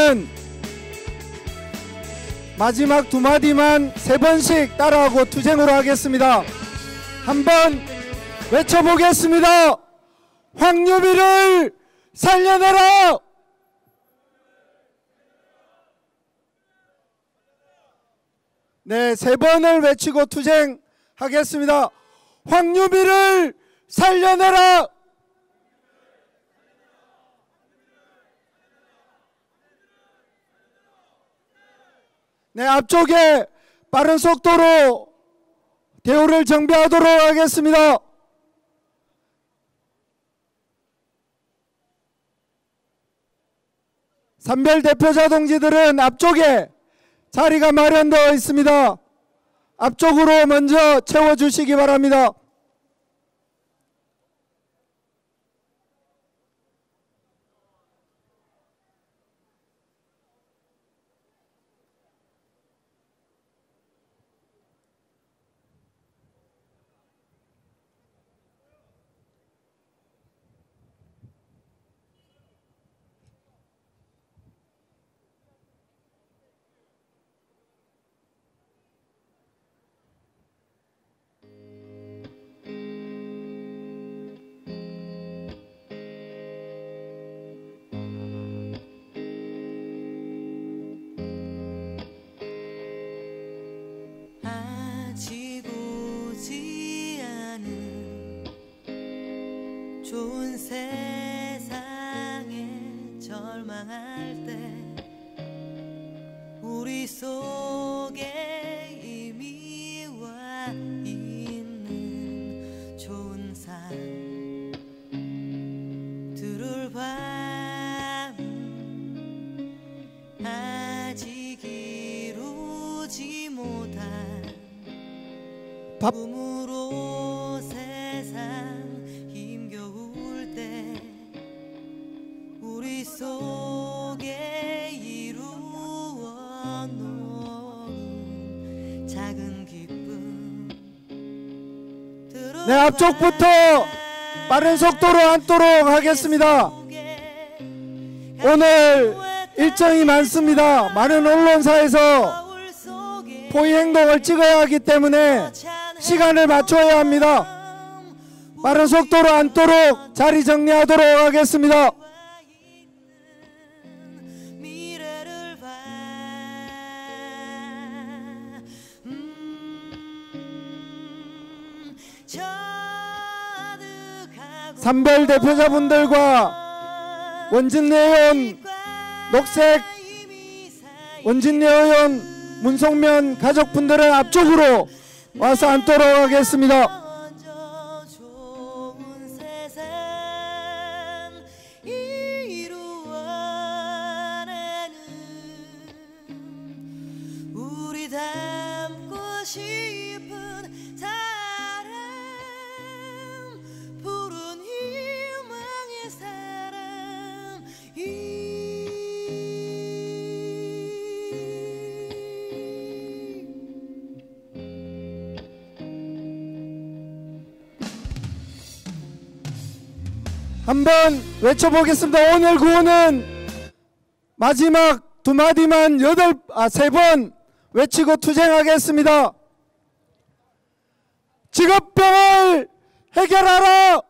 구호는 마지막 두 마디만 세 번씩 따라하고 투쟁으로 하겠습니다. 한번 외쳐보겠습니다. 황유비를 살려내라! 네, 세 번을 외치고 투쟁하겠습니다. 황유비를 살려내라! 네, 앞쪽에 빠른 속도로 대우를 정비하도록 하겠습니다. 산별 대표자 동지들은 앞쪽에 자리가 마련되어 있습니다. 앞쪽으로 먼저 채워주시기 바랍니다. 좋은 세상에 절망할 때 우리 속에 이미 와 있는 좋은 삶들을 밤 아직 이루지 못한 꿈으로 세상 힘겨울 때 우리 속에 이루어 놓은 작은 기쁨. 네, 앞쪽부터 빠른 속도로 앉도록 하겠습니다. 오늘 일정이 많습니다. 많은 언론사에서 포위 행동을 찍어야 하기 때문에 시간을 맞춰야 합니다. 빠른 속도로 앉도록 자리 정리하도록 하겠습니다. 산별 대표자분들과 원진내 의원, 녹색 원진내 의원, 문성면 가족분들은 앞쪽으로 와서 앉도록 하겠습니다. 우리 닮고 싶은 사람, 푸른 희망의 사람, 한번 외쳐보겠습니다. 오늘 구호는 마지막 두 마디만 세 번 외치고 투쟁하겠습니다. 직업병을 해결하라!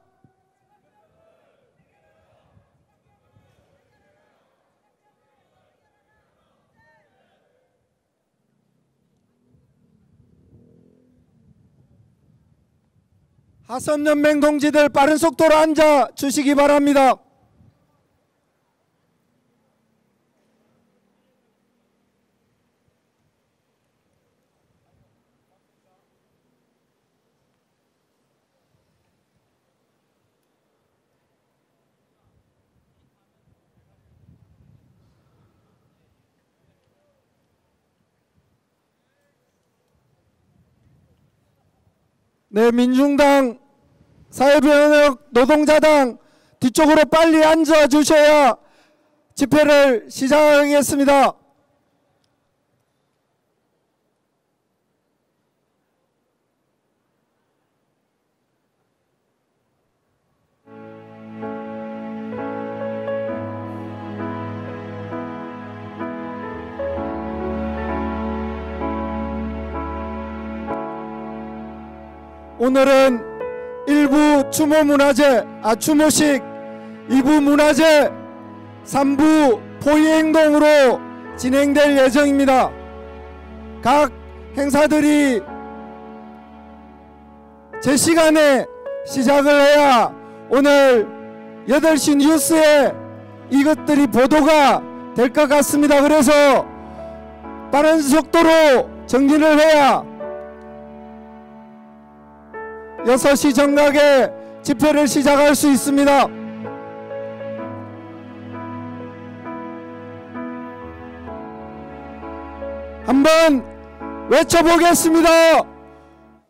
하선연맹 동지들 빠른 속도로 앉아 주시기 바랍니다. 네, 민중당, 사회변혁 노동자당 뒤쪽으로 빨리 앉아 주셔야 집회를 시작하겠습니다. 오늘은 1부 추모식, 2부 문화제, 3부 포위행동으로 진행될 예정입니다. 각 행사들이 제 시간에 시작을 해야 오늘 8시 뉴스에 이것들이 보도가 될 것 같습니다. 그래서 빠른 속도로 정리를 해야 6시 정각에 집회를 시작할 수 있습니다. 한번 외쳐보겠습니다.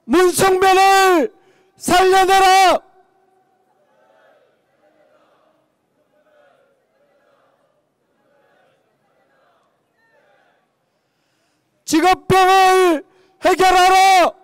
문성배를 살려내라! 직업병을 해결하라!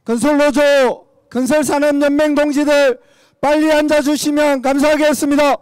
건설노조, 건설산업연맹 동지들 빨리 앉아주시면 감사하겠습니다.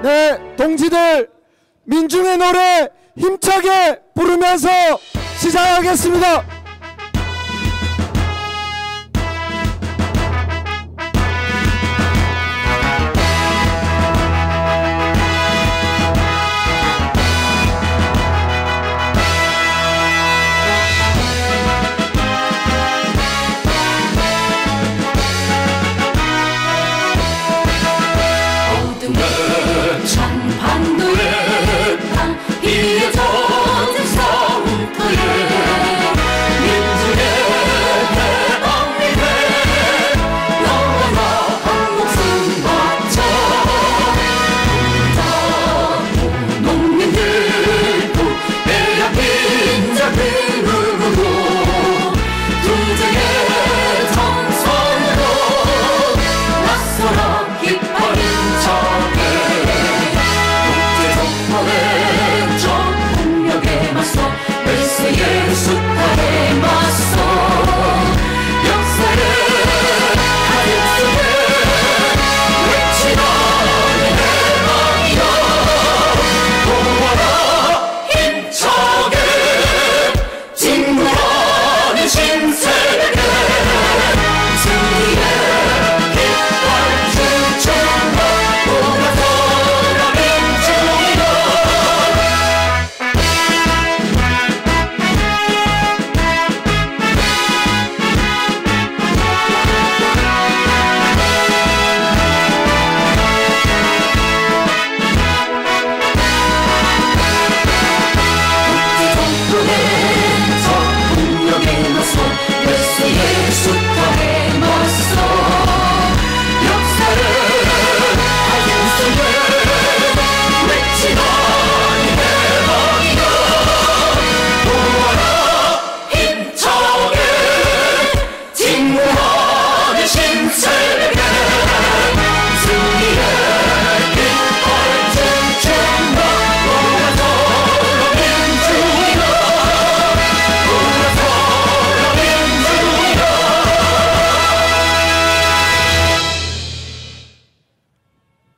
네, 동지들 민중의 노래 힘차게 부르면서 시작하겠습니다.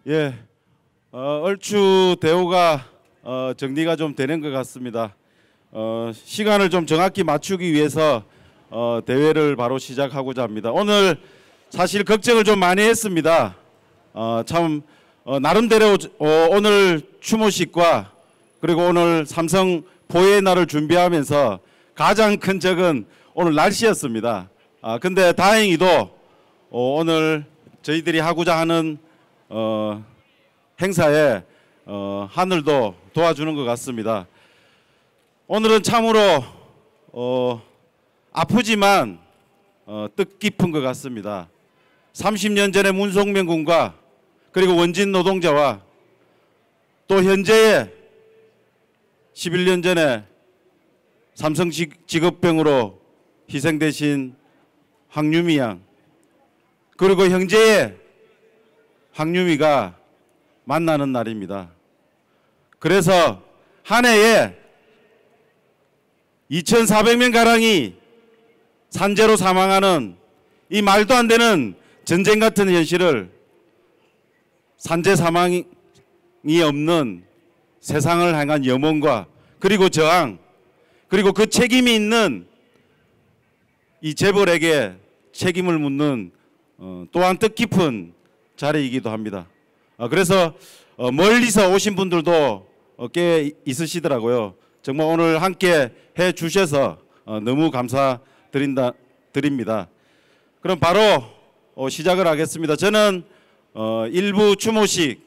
예, 얼추 대우가 정리가 좀 되는 것 같습니다. 시간을 좀 정확히 맞추기 위해서 대회를 바로 시작하고자 합니다. 오늘 사실 걱정을 좀 많이 했습니다. 참 나름대로 오늘 추모식과 그리고 오늘 삼성 포회의 날을 준비하면서 가장 큰 적은 오늘 날씨였습니다. 근데 다행히도 오늘 저희들이 하고자 하는 행사에 하늘도 도와주는 것 같습니다. 오늘은 참으로 아프지만 뜻깊은 것 같습니다. 30년 전에 문송명 군과 그리고 원진 노동자와 또 현재의 11년 전에 삼성 직업병으로 희생되신 황유미 양 그리고 형제의 황유미가 만나는 날입니다. 그래서 한 해에 2,400명 가량이 산재로 사망하는 이 말도 안 되는 전쟁 같은 현실을 산재 사망이 없는 세상을 향한 염원과 그리고 저항 그리고 그 책임이 있는 이 재벌에게 책임을 묻는 또한 뜻깊은 자리이기도 합니다. 그래서 멀리서 오신 분들도 꽤 있으시더라고요. 정말 오늘 함께 해 주셔서 너무 감사드립니다. 그럼 바로 시작을 하겠습니다. 저는 일부 추모식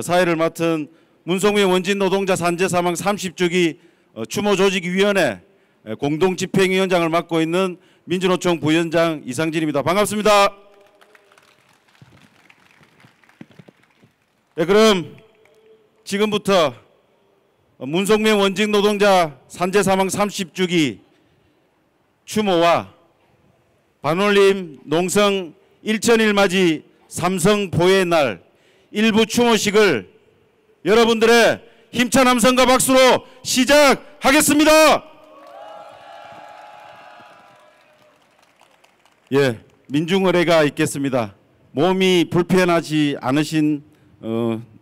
사회를 맡은 문송명 원진 노동자 산재 사망 30주기 추모조직위원회 공동집행위원장을 맡고 있는 민주노총 부위원장 이상진입니다. 반갑습니다. 네, 그럼 지금부터 문송명 원진 노동자 산재 사망 30주기 추모와 반올림 농성 1000일 맞이 삼성 보혜의 날 일부 추모식을 여러분들의 힘찬 함성과 박수로 시작하겠습니다. 예, 민중의례가 있겠습니다. 몸이 불편하지 않으신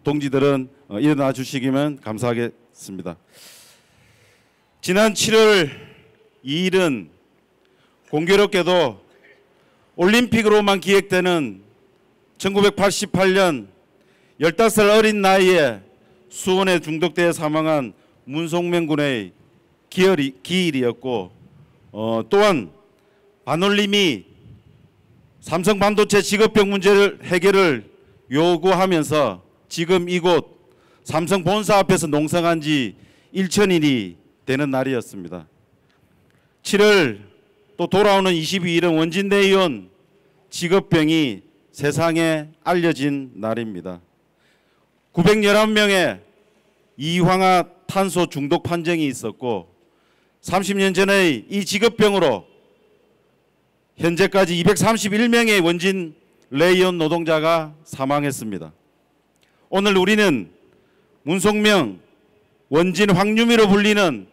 동지들은 일어나 주시기면 감사하겠습니다. 지난 7월 2일은 공교롭게도 올림픽으로만 기획되는 1988년 15살 어린 나이에 수원에 중독되어 사망한 문송명 군의 기일이었고 또한 반올림이 삼성 반도체 직업병 문제를 해결을 요구하면서 지금 이곳 삼성 본사 앞에서 농성한 지 1000일이 되는 날이었습니다. 7월 또 돌아오는 22일은 원진대의원 직업병이 세상에 알려진 날입니다. 911명의 이황화탄소 중독 판정이 있었고 30년 전의 이 직업병으로 현재까지 231명의 원진 레이온 노동자가 사망했습니다. 오늘 우리는 문송명, 원진 황유미로 불리는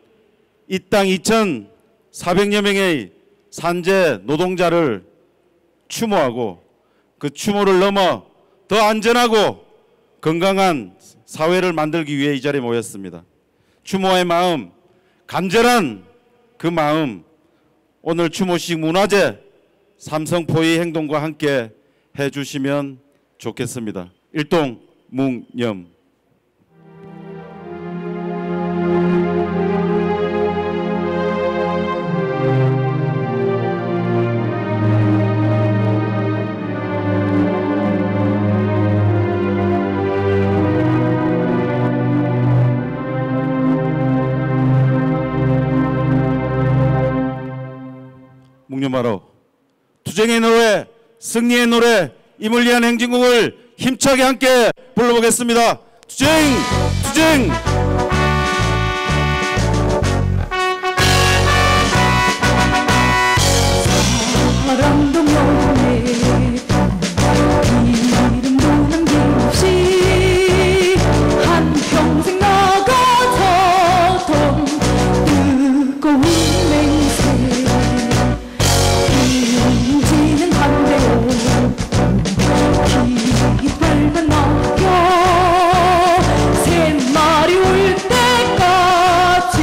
이 땅 2,400여 명의 산재 노동자를 추모하고 그 추모를 넘어 더 안전하고 건강한 사회를 만들기 위해 이 자리에 모였습니다. 추모의 마음, 간절한 그 마음 오늘 추모식 문화재 삼성 포위 행동과 함께 해주시면 좋겠습니다. 일동묵념. 묵념하러 투쟁의 노래, 승리의 노래, 임을 위한 행진곡을 힘차게 함께 불러보겠습니다. 투쟁! 투쟁! 사랑도 명예 이름도 남김없이 한평생 나가서던 뜨거운 맹세 인지는 반대로 깃발만 남겨 새날이 올 때까지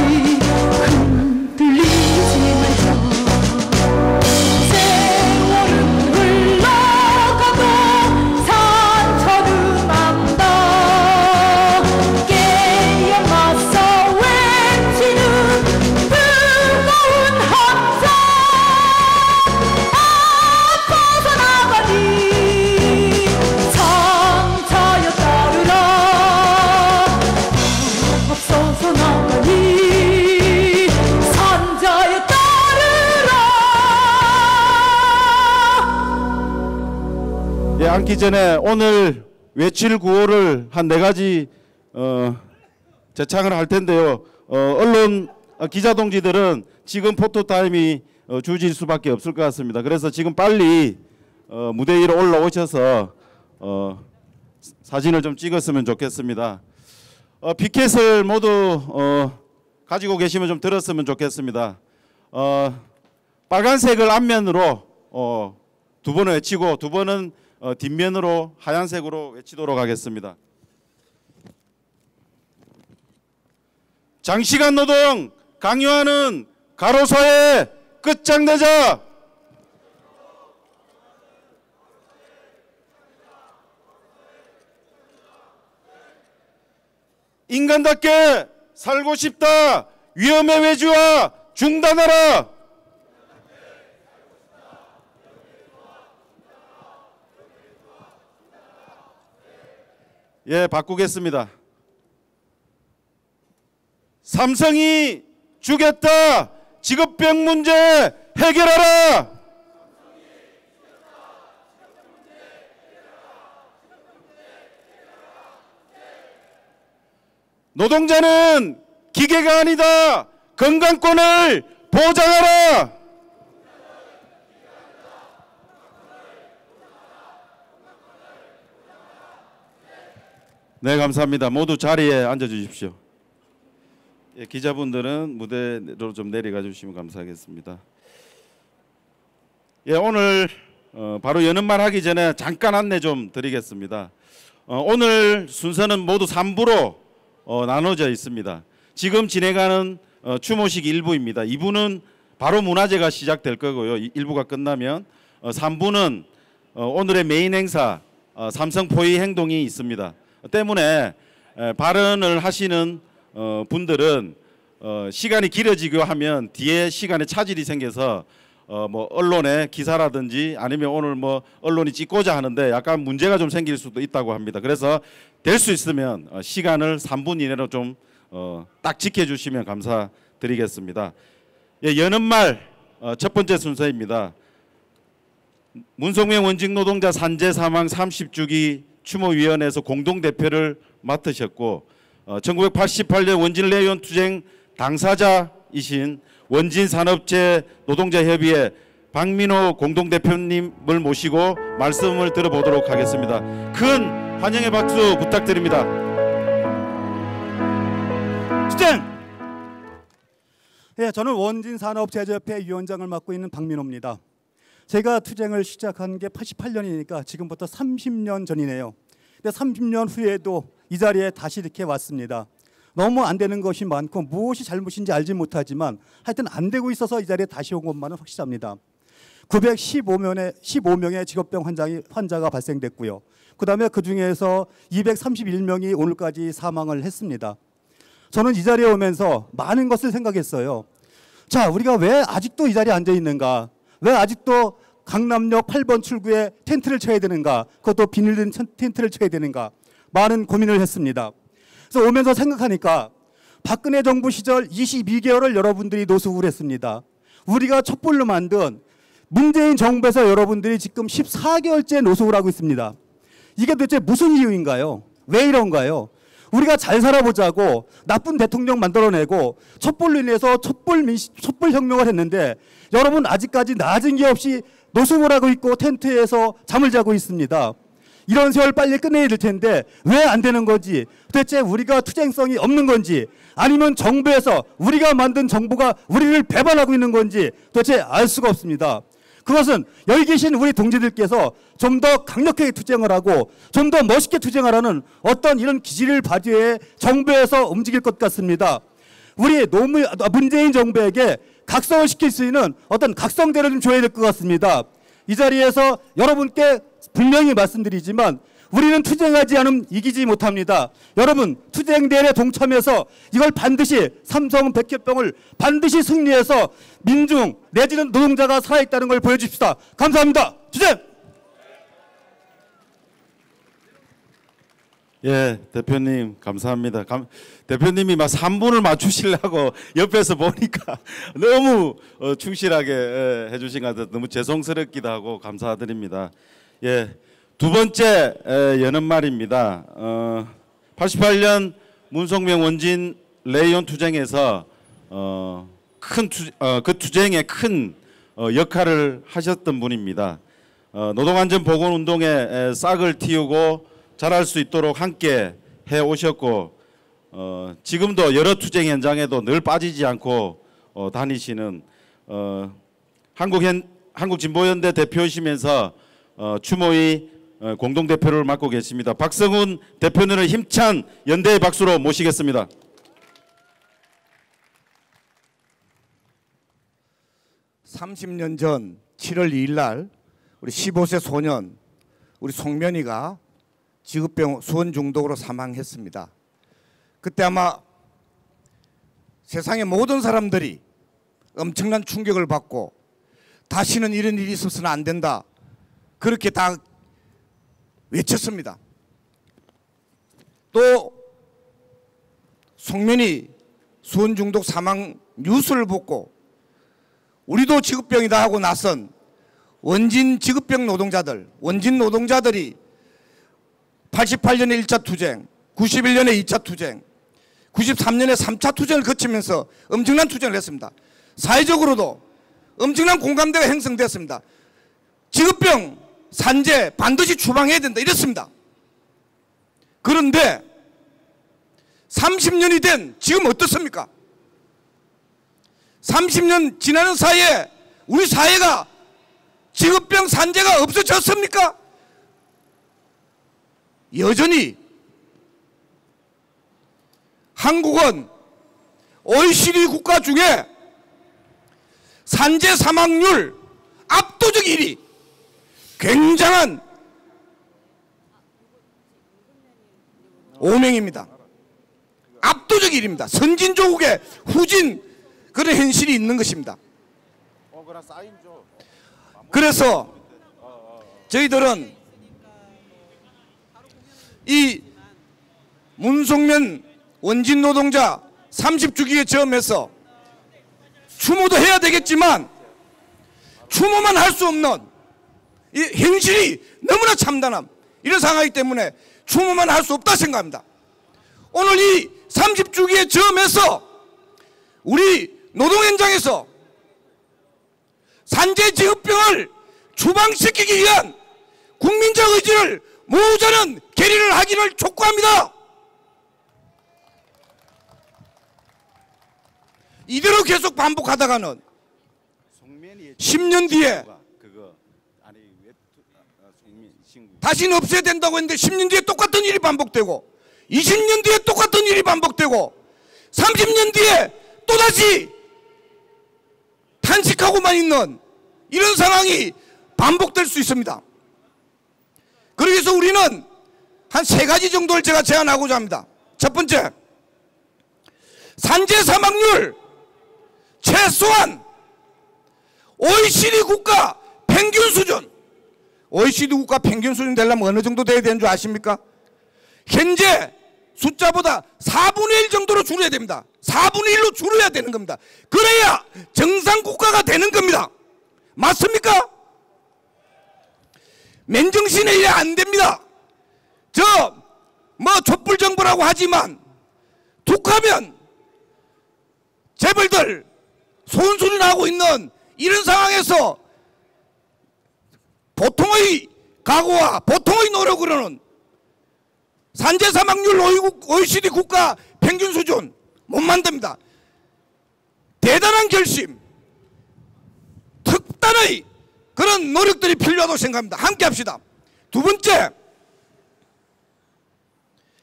흔들리지 말자. 세월은 흘러가도 상처는 안다. 깨어나서 외치는 뜨거운 함성 안 벗어나가니 상처 예, 앉기 전에 오늘 외칠 구호를 한 4가지 제창을 할 텐데요. 언론 기자 동지들은 지금 포토타임이 주어질 수밖에 없을 것 같습니다. 그래서 지금 빨리 무대 위로 올라오셔서 사진을 좀 찍었으면 좋겠습니다. 피켓을 모두 가지고 계시면 좀 들었으면 좋겠습니다. 빨간색을 앞면으로 2번을 외치고 2번은 뒷면으로 하얀색으로 외치도록 하겠습니다. 장시간 노동 강요하는 가로사회 끝장내자. 인간답게 살고 싶다. 위험의 외주화 중단하라. 예, 바꾸겠습니다. 삼성이 주겠다. 직업병 문제 해결하라. 노동자는 기계가 아니다. 건강권을 보장하라. 네, 감사합니다. 모두 자리에 앉아 주십시오. 예, 기자분들은 무대로 좀 내려가 주시면 감사하겠습니다. 예, 오늘 바로 여는 말 하기 전에 잠깐 안내 좀 드리겠습니다. 오늘 순서는 모두 3부로 나눠져 있습니다. 지금 진행하는 추모식 1부입니다. 2부는 바로 문화제가 시작될 거고요. 1부가 끝나면 3부는 오늘의 메인 행사 삼성 포위 행동이 있습니다. 때문에 발언을 하시는 분들은 시간이 길어지고 하면 뒤에 시간에 차질이 생겨서 뭐 언론의 기사라든지 아니면 오늘 뭐 언론이 찍고자 하는데 약간 문제가 좀 생길 수도 있다고 합니다. 그래서 될 수 있으면 시간을 3분 이내로 좀 딱 지켜주시면 감사드리겠습니다. 예, 여는 말 첫 번째 순서입니다. 문성명 원직 노동자 산재 사망 30주기 추모위원회에서 공동대표를 맡으셨고 1988년 원진 레이온 투쟁 당사자이신 원진산업체 노동자협의회 박민호 공동대표님을 모시고 말씀을 들어보도록 하겠습니다. 큰 환영의 박수 부탁드립니다. 투쟁! 예, 저는 원진산업제조협회 위원장을 맡고 있는 박민호입니다. 제가 투쟁을 시작한 게 88년이니까 지금부터 30년 전이네요. 근데 30년 후에도 이 자리에 다시 이렇게 왔습니다. 너무 안 되는 것이 많고 무엇이 잘못인지 알지 못하지만 하여튼 안 되고 있어서 이 자리에 다시 온 것만은 확실합니다. 915명의 직업병 환자가 발생됐고요. 그다음에 그중에서 231명이 오늘까지 사망을 했습니다. 저는 이 자리에 오면서 많은 것을 생각했어요. 자, 우리가 왜 아직도 이 자리에 앉아 있는가? 왜 아직도 강남역 8번 출구에 텐트를 쳐야 되는가? 그것도 비닐된 텐트를 쳐야 되는가? 많은 고민을 했습니다. 그래서 오면서 생각하니까 박근혜 정부 시절 22개월을 여러분들이 노숙을 했습니다. 우리가 촛불로 만든 문재인 정부에서 여러분들이 지금 14개월째 노숙을 하고 있습니다. 이게 도대체 무슨 이유인가요? 왜 이런가요? 우리가 잘 살아보자고 나쁜 대통령 만들어내고 촛불로 인해서 촛불혁명을 했는데 여러분 아직까지 나아진 게 없이 노숙을 하고 있고 텐트에서 잠을 자고 있습니다. 이런 세월 빨리 끝내야 될 텐데 왜 안 되는 건지, 도대체 우리가 투쟁성이 없는 건지, 아니면 정부에서 우리가 만든 정부가 우리를 배반하고 있는 건지 도대체 알 수가 없습니다. 그것은 여기 계신 우리 동지들께서 좀 더 강력하게 투쟁을 하고 좀 더 멋있게 투쟁하라는 어떤 이런 기지를 발휘해 정부에서 움직일 것 같습니다. 우리 문재인 정부에게 각성을 시킬 수 있는 어떤 각성대를 좀 줘야 될 것 같습니다. 이 자리에서 여러분께 분명히 말씀드리지만 우리는 투쟁하지 않으면 이기지 못합니다. 여러분 투쟁대회에 동참해서 이걸 반드시 삼성 백혈병을 반드시 승리해서 민중 내지는 노동자가 살아있다는 걸 보여줍시다. 감사합니다. 투쟁! 예, 대표님 감사합니다. 대표님이 막 3분을 맞추시려고 옆에서 보니까 너무 충실하게 해주신 것 같아서 너무 죄송스럽기도 하고 감사드립니다. 예, 두 번째 여는 말입니다. 88년 문성명 원진 레이온 투쟁에서 그 투쟁에 큰 역할을 하셨던 분입니다. 노동안전보건운동에 싹을 틔우고 자랄 수 있도록 함께 해 오셨고 지금도 여러 투쟁 현장에도 늘 빠지지 않고 다니시는 한국진보연대 대표이시면서 추모의 공동대표를 맡고 계십니다. 박성훈 대표님을 힘찬 연대의 박수로 모시겠습니다. (30년) 전 7월 2일 날 우리 15세 소년 우리 송면이가 지급병 수원 중독으로 사망했습니다. 그때 아마 세상의 모든 사람들이 엄청난 충격을 받고 다시는 이런 일이 있어서는 안 된다 그렇게 다 외쳤습니다. 또 송면이 수원 중독 사망 뉴스를 보고 우리도 지급병이다 하고 나선 원진 지급병 노동자들, 원진 노동자들이 88년에 1차 투쟁, 91년에 2차 투쟁, 93년에 3차 투쟁을 거치면서 엄청난 투쟁을 했습니다. 사회적으로도 엄청난 공감대가 형성됐습니다. 지급병, 산재 반드시 추방해야 된다 이랬습니다. 그런데 30년이 된 지금 어떻습니까? 30년 지나는 사이에 우리 사회가 지급병 산재가 없어졌습니까? 여전히 한국은 OECD 국가 중에 산재 사망률 압도적 1위, 굉장한 5명입니다. 압도적 1위입니다. 선진조국의 후진 그런 현실이 있는 것입니다. 그래서 저희들은 이 문성면 원진 노동자 30주기에 처음해서 추모도 해야 되겠지만 추모만 할 수 없는 이 현실이 너무나 참담한 이런 상황이기 때문에 추모만 할 수 없다 생각합니다. 오늘 이 30주기에 처음해서 우리 노동 현장에서 산재 지급병을 추방시키기 위한 국민적 의지를 모으자는 결의를 하기를 촉구합니다. 이대로 계속 반복하다가는 10년 뒤에 다시는 없애야 된다고 했는데 10년 뒤에 똑같은 일이 반복되고 20년 뒤에 똑같은 일이 반복되고 30년 뒤에 또다시 탄식하고만 있는 이런 상황이 반복될 수 있습니다. 그래서 우리는 한 3가지 정도를 제가 제안하고자 합니다. 첫 번째, 산재 사망률 최소한 OECD 국가 평균 수준, OECD 국가 평균 수준 되려면 어느 정도 돼야 되는 줄 아십니까? 현재 숫자보다 4분의 1 정도로 줄여야 됩니다. 4분의 1로 줄여야 되는 겁니다. 그래야 정상 국가가 되는 겁니다. 맞습니까? 맨정신에 이래 안 됩니다. 촛불 정부라고 하지만 툭하면 재벌들 손수를 하고 있는 이런 상황에서 보통의 각오와 보통의 노력으로는 산재 사망률 OECD 국가 평균 수준 못 만듭니다. 대단한 결심, 특단의 그런 노력들이 필요하다고 생각합니다. 함께 합시다. 두 번째,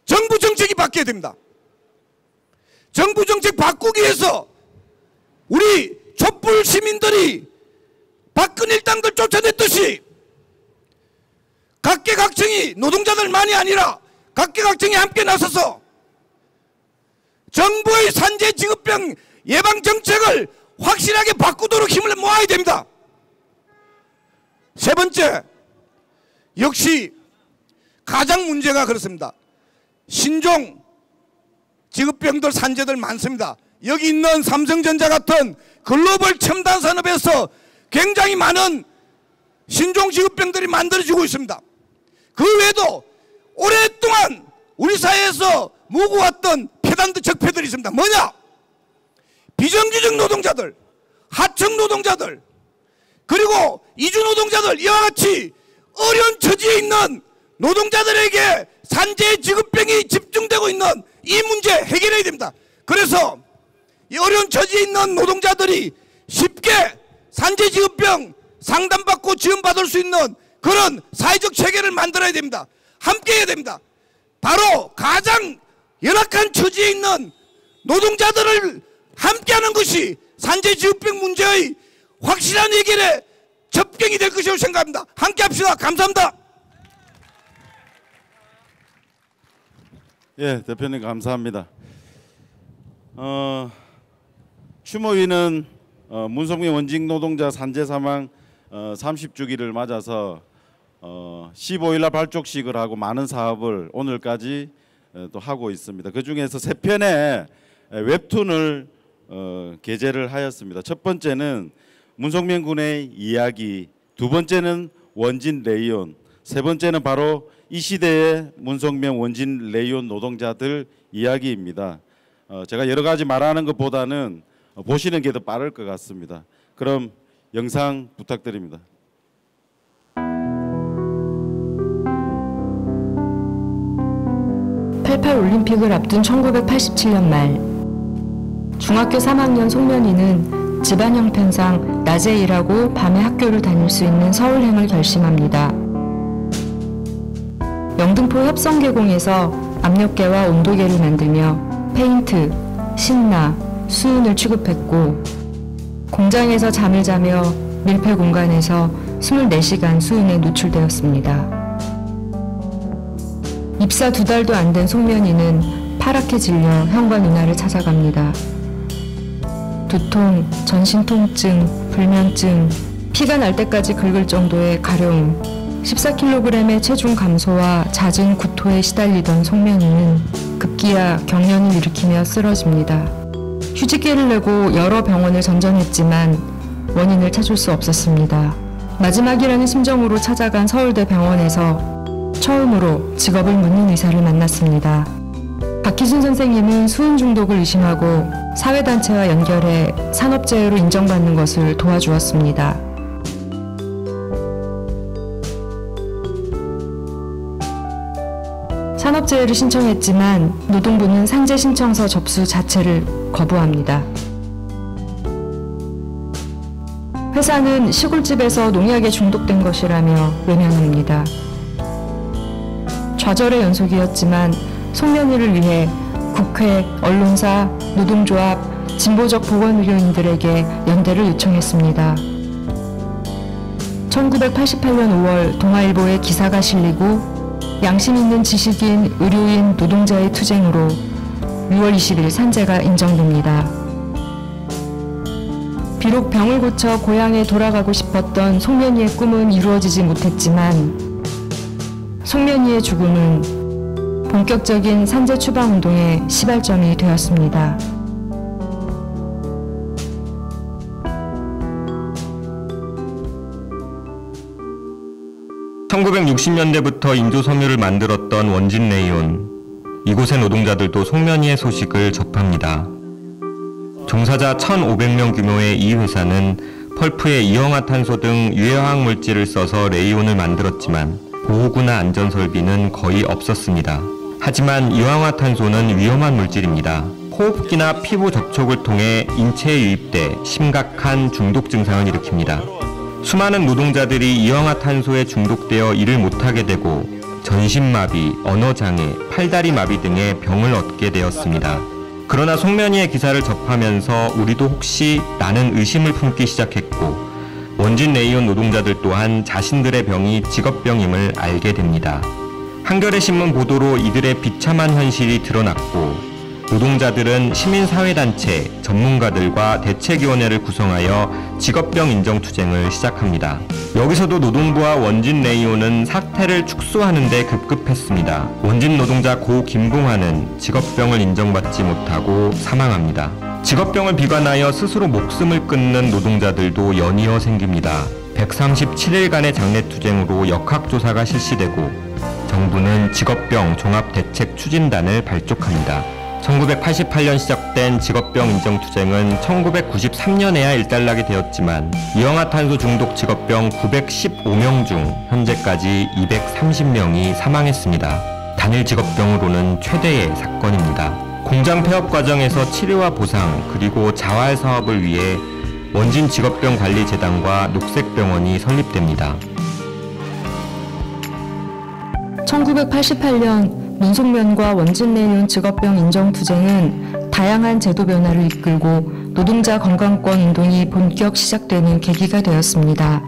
정부 정책이 바뀌어야 됩니다. 정부 정책 바꾸기 위해서 우리 촛불 시민들이 박근혜 일당들 쫓아냈듯이 각계각층이 노동자들만이 아니라 각계각층이 함께 나서서 정부의 산재 지급병 예방 정책을 확실하게 바꾸도록 힘을 모아야 됩니다. 세 번째, 역시 가장 문제가 그렇습니다. 신종 지급병들 산재들 많습니다. 여기 있는 삼성전자 같은 글로벌 첨단 산업에서 굉장히 많은 신종 지급병들이 만들어지고 있습니다. 그 외에도 오랫동안 우리 사회에서 묵어왔던 폐단들 적폐들이 있습니다. 뭐냐? 비정규직 노동자들, 하청 노동자들, 그리고 이주 노동자들, 이와 같이 어려운 처지에 있는 노동자들에게 산재 지급병이 집중되고 있는 이 문제 해결해야 됩니다. 그래서 이 어려운 처지에 있는 노동자들이 쉽게 산재 지급병 상담받고 지원받을 수 있는 그런 사회적 체계를 만들어야 됩니다. 함께 해야 됩니다. 바로 가장 열악한 처지에 있는 노동자들을 함께하는 것이 산재 지급병 문제의 확실한 해결의 접경이 될 것이라고 생각합니다. 함께 합시다. 감사합니다. 예, 대표님 감사합니다. 추모위는 문성민 원직 노동자 산재 사망 30주기를 맞아서 15일날 발족식을 하고 많은 사업을 오늘까지 또 하고 있습니다. 그 중에서 3편의 웹툰을 게재를 하였습니다. 첫 번째는 문성민 군의 이야기, 두 번째는 원진 레이온, 세 번째는 바로 이 시대의 문성민 원진 레이온 노동자들 이야기입니다. 제가 여러 가지 말하는 것보다는 보시는 게 더 빠를 것 같습니다. 그럼 영상 부탁드립니다. 88 올림픽을 앞둔 1987년 말 중학교 3학년 송면이는 집안 형편상 낮에 일하고 밤에 학교를 다닐 수 있는 서울행을 결심합니다. 영등포 협성계공에서 압력계와 온도계를 만들며 페인트, 신나, 수은을 취급했고 공장에서 잠을 자며 밀폐 공간에서 24시간 수은에 노출되었습니다. 입사 2달도 안 된 송면이는 파랗게 질려 형과 누나를 찾아갑니다. 두통, 전신 통증, 불면증, 피가 날 때까지 긁을 정도의 가려움, 14kg의 체중 감소와 잦은 구토에 시달리던 송면이는 급기야 경련을 일으키며 쓰러집니다. 휴직계를 내고 여러 병원을 전전했지만 원인을 찾을 수 없었습니다. 마지막이라는 심정으로 찾아간 서울대 병원에서 처음으로 직업을 묻는 의사를 만났습니다. 박희순 선생님은 수은 중독을 의심하고 사회단체와 연결해 산업재해로 인정받는 것을 도와주었습니다. 산업재해를 신청했지만 노동부는 산재 신청서 접수 자체를 거부합니다. 회사는 시골집에서 농약에 중독된 것이라며 외면합니다. 좌절의 연속이었지만 송면이를 위해 국회, 언론사, 노동조합, 진보적 보건의료인들에게 연대를 요청했습니다. 1988년 5월 동아일보에 기사가 실리고 양심 있는 지식인, 의료인, 노동자의 투쟁으로 6월 20일 산재가 인정됩니다. 비록 병을 고쳐 고향에 돌아가고 싶었던 송면이의 꿈은 이루어지지 못했지만 송면이의 죽음은 본격적인 산재 추방운동의 시발점이 되었습니다. (1960년대부터) 인조섬유를 만들었던 원진 레이온. 이곳의 노동자들도 송면이의 소식을 접합니다. 종사자 1,500명 규모의 이 회사는 펄프에 이형화탄소 등 유해화학 물질을 써서 레이온을 만들었지만 보호구나 안전설비는 거의 없었습니다. 하지만 이형화탄소는 위험한 물질입니다. 호흡기나 피부 접촉을 통해 인체에 유입돼 심각한 중독 증상을 일으킵니다. 수많은 노동자들이 이형화탄소에 중독되어 일을 못하게 되고 전신마비, 언어장애, 팔다리 마비 등의 병을 얻게 되었습니다. 그러나 송면이의 기사를 접하면서 우리도 혹시 라는 의심을 품기 시작했고 원진 레이온 노동자들 또한 자신들의 병이 직업병임을 알게 됩니다. 한겨레 신문 보도로 이들의 비참한 현실이 드러났고 노동자들은 시민사회단체, 전문가들과 대책위원회를 구성하여 직업병 인정 투쟁을 시작합니다. 여기서도 노동부와 원진 레이온은 사태를 축소하는 데 급급했습니다. 원진 노동자 고 김봉환은 직업병을 인정받지 못하고 사망합니다. 직업병을 비관하여 스스로 목숨을 끊는 노동자들도 연이어 생깁니다. 137일간의 장례투쟁으로 역학조사가 실시되고 정부는 직업병 종합대책 추진단을 발족합니다. 1988년 시작된 직업병 인정투쟁은 1993년에야 일단락이 되었지만 이氧화탄소 중독 직업병 915명 중 현재까지 230명이 사망했습니다. 단일 직업병으로는 최대의 사건입니다. 공장 폐업 과정에서 치료와 보상 그리고 자활 사업을 위해 원진 직업병 관리 재단과 녹색병원이 설립됩니다. 1988년 문송면과 원진내윤 직업병 인정투쟁은 다양한 제도 변화를 이끌고 노동자 건강권 운동이 본격 시작되는 계기가 되었습니다.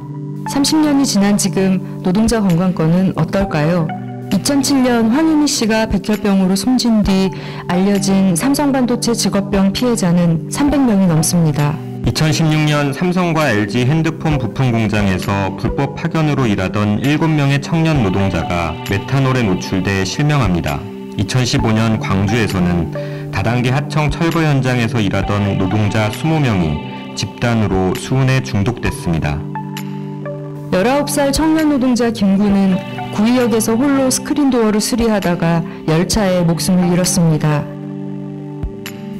30년이 지난 지금 노동자 건강권은 어떨까요? 2007년 황유미 씨가 백혈병으로 숨진 뒤 알려진 삼성반도체 직업병 피해자는 300명이 넘습니다. 2016년 삼성과 LG 핸드폰 부품 공장에서 불법 파견으로 일하던 7명의 청년 노동자가 메탄올에 노출돼 실명합니다. 2015년 광주에서는 다단계 하청 철거 현장에서 일하던 노동자 20명이 집단으로 수은에 중독됐습니다. 19살 청년 노동자 김구는 구의역에서 홀로 스크린도어를 수리하다가 열차에 목숨을 잃었습니다.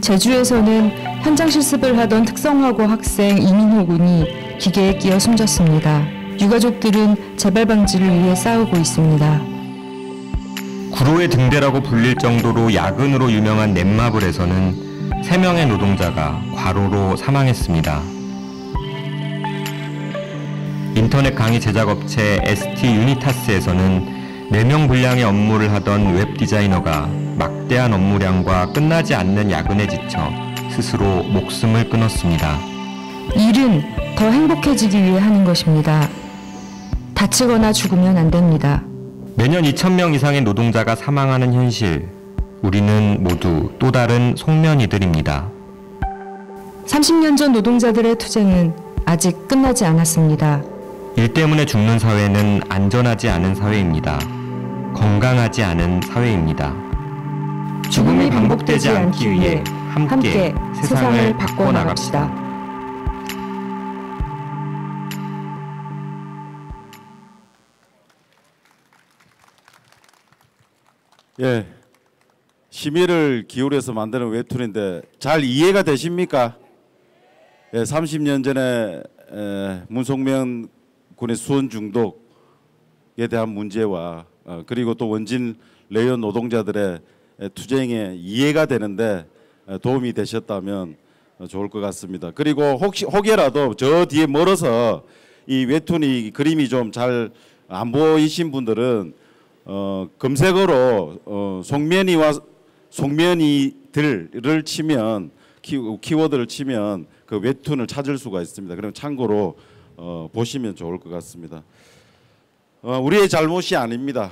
제주에서는 현장 실습을 하던 특성화고 학생 이민호 군이 기계에 끼어 숨졌습니다. 유가족들은 재발 방지를 위해 싸우고 있습니다. 구로의 등대라고 불릴 정도로 야근으로 유명한 넷마블에서는 3명의 노동자가 과로로 사망했습니다. 인터넷 강의 제작업체 ST 유니타스에서는 4명 분량의 업무를 하던 웹 디자이너가 막대한 업무량과 끝나지 않는 야근에 지쳐 스스로 목숨을 끊었습니다. 일은 더 행복해지기 위해 하는 것입니다. 다치거나 죽으면 안 됩니다. 매년 2,000명 이상의 노동자가 사망하는 현실, 우리는 모두 또 다른 송면이들입니다. 30년 전 노동자들의 투쟁은 아직 끝나지 않았습니다. 일 때문에 죽는 사회는 안전하지 않은 사회입니다. 건강하지 않은 사회입니다. 죽음이 반복되지 않기 위해 함께 세상을 바꿔나갑시다. 예, 심의를 기울여서 만드는 웹툰인데 잘 이해가 되십니까? 예, 30년 전에 문송면 군의 수원 중독에 대한 문제와 그리고 또 원진 레이온 노동자들의 투쟁에 이해가 되는데 도움이 되셨다면 좋을 것 같습니다. 그리고 혹여라도 저 뒤에 멀어서 이 웹툰이 그림이 좀 잘 안 보이신 분들은 검색어로 송면이와 송면이들을 치면 키워드를 치면 그 웹툰을 찾을 수가 있습니다. 그럼 참고로 보시면 좋을 것 같습니다. 우리의 잘못이 아닙니다.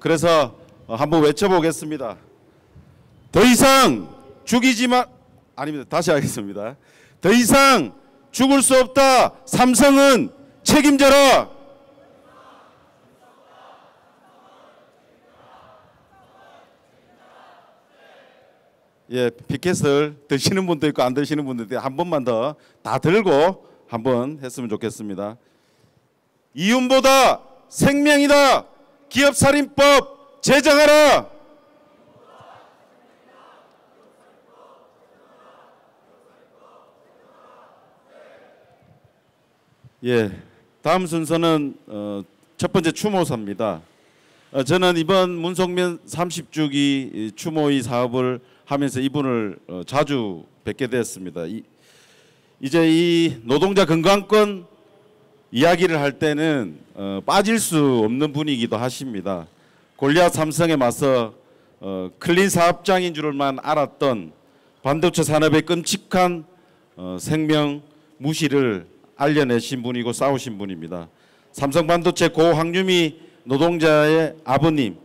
그래서 한번 외쳐보겠습니다. 더 이상 죽이지만 아닙니다. 다시 하겠습니다. 더 이상 죽을 수 없다. 삼성은 책임져라. 예, 피켓을 드시는 분도 있고 안 드시는 분도 있고 한 번만 더 다 들고 한번 했으면 좋겠습니다. 이윤보다 생명이다. 기업살인법 제정하라. 예, 다음 순서는 첫 번째 추모사입니다. 저는 이번 문송면 30주기 추모의 사업을 하면서 이분을 자주 뵙게 되었습니다. 이제 이 노동자 건강권 이야기를 할 때는 빠질 수 없는 분이기도 하십니다. 골리앗 삼성에 맞서 클린 사업장인 줄만 알았던 반도체 산업의 끔찍한 생명 무시를 알려내신 분이고 싸우신 분입니다. 삼성반도체 고 황유미 노동자의 아버님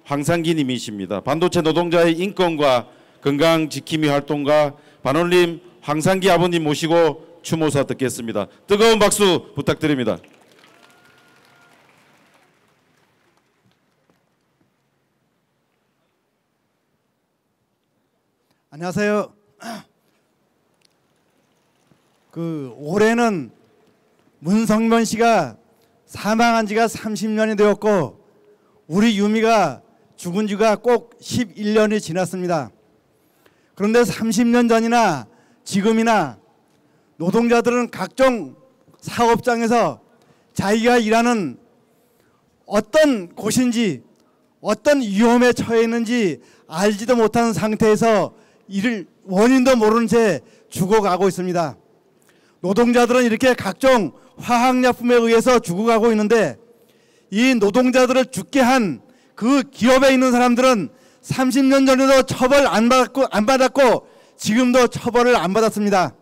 황상기 님이십니다. 반도체 노동자의 인권과 건강 지킴이 활동가 반올림 황상기 아버님 모시고 추모사 듣겠습니다. 뜨거운 박수 부탁드립니다. 안녕하세요. 올해는 문성면 씨가 사망한 지가 30년이 되었고 우리 유미가 죽은 지가 꼭 11년이 지났습니다. 그런데 30년 전이나 지금이나 노동자들은 각종 사업장에서 자기가 일하는 어떤 곳인지 어떤 위험에 처해 있는지 알지도 못하는 상태에서 이를 원인도 모르는 채 죽어가고 있습니다. 노동자들은 이렇게 각종 화학약품에 의해서 죽어가고 있는데 이 노동자들을 죽게 한 그 기업에 있는 사람들은 30년 전에도 처벌 안 받았고 지금도 처벌을 안 받았습니다.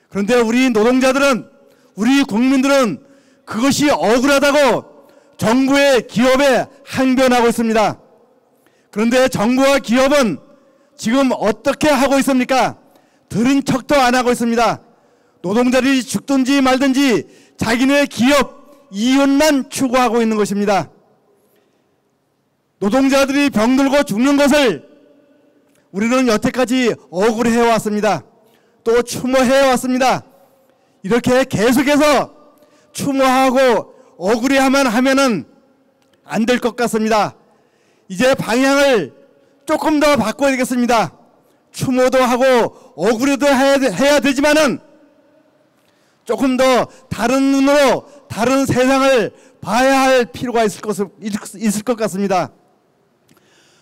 그런데 우리 노동자들은, 우리 국민들은 그것이 억울하다고 정부의 기업에 항변하고 있습니다. 그런데 정부와 기업은 지금 어떻게 하고 있습니까? 들은 척도 안 하고 있습니다. 노동자들이 죽든지 말든지 자기네 기업 이윤만 추구하고 있는 것입니다. 노동자들이 병들고 죽는 것을 우리는 여태까지 억울해 왔습니다. 또 추모해 왔습니다. 이렇게 계속해서 추모하고 억울해야만 하면은 안 될 것 같습니다. 이제 방향을 조금 더 바꿔야 되겠습니다. 추모도 하고 억울해도 해야 되지만은 조금 더 다른 눈으로 다른 세상을 봐야 할 필요가 있을 것 같습니다.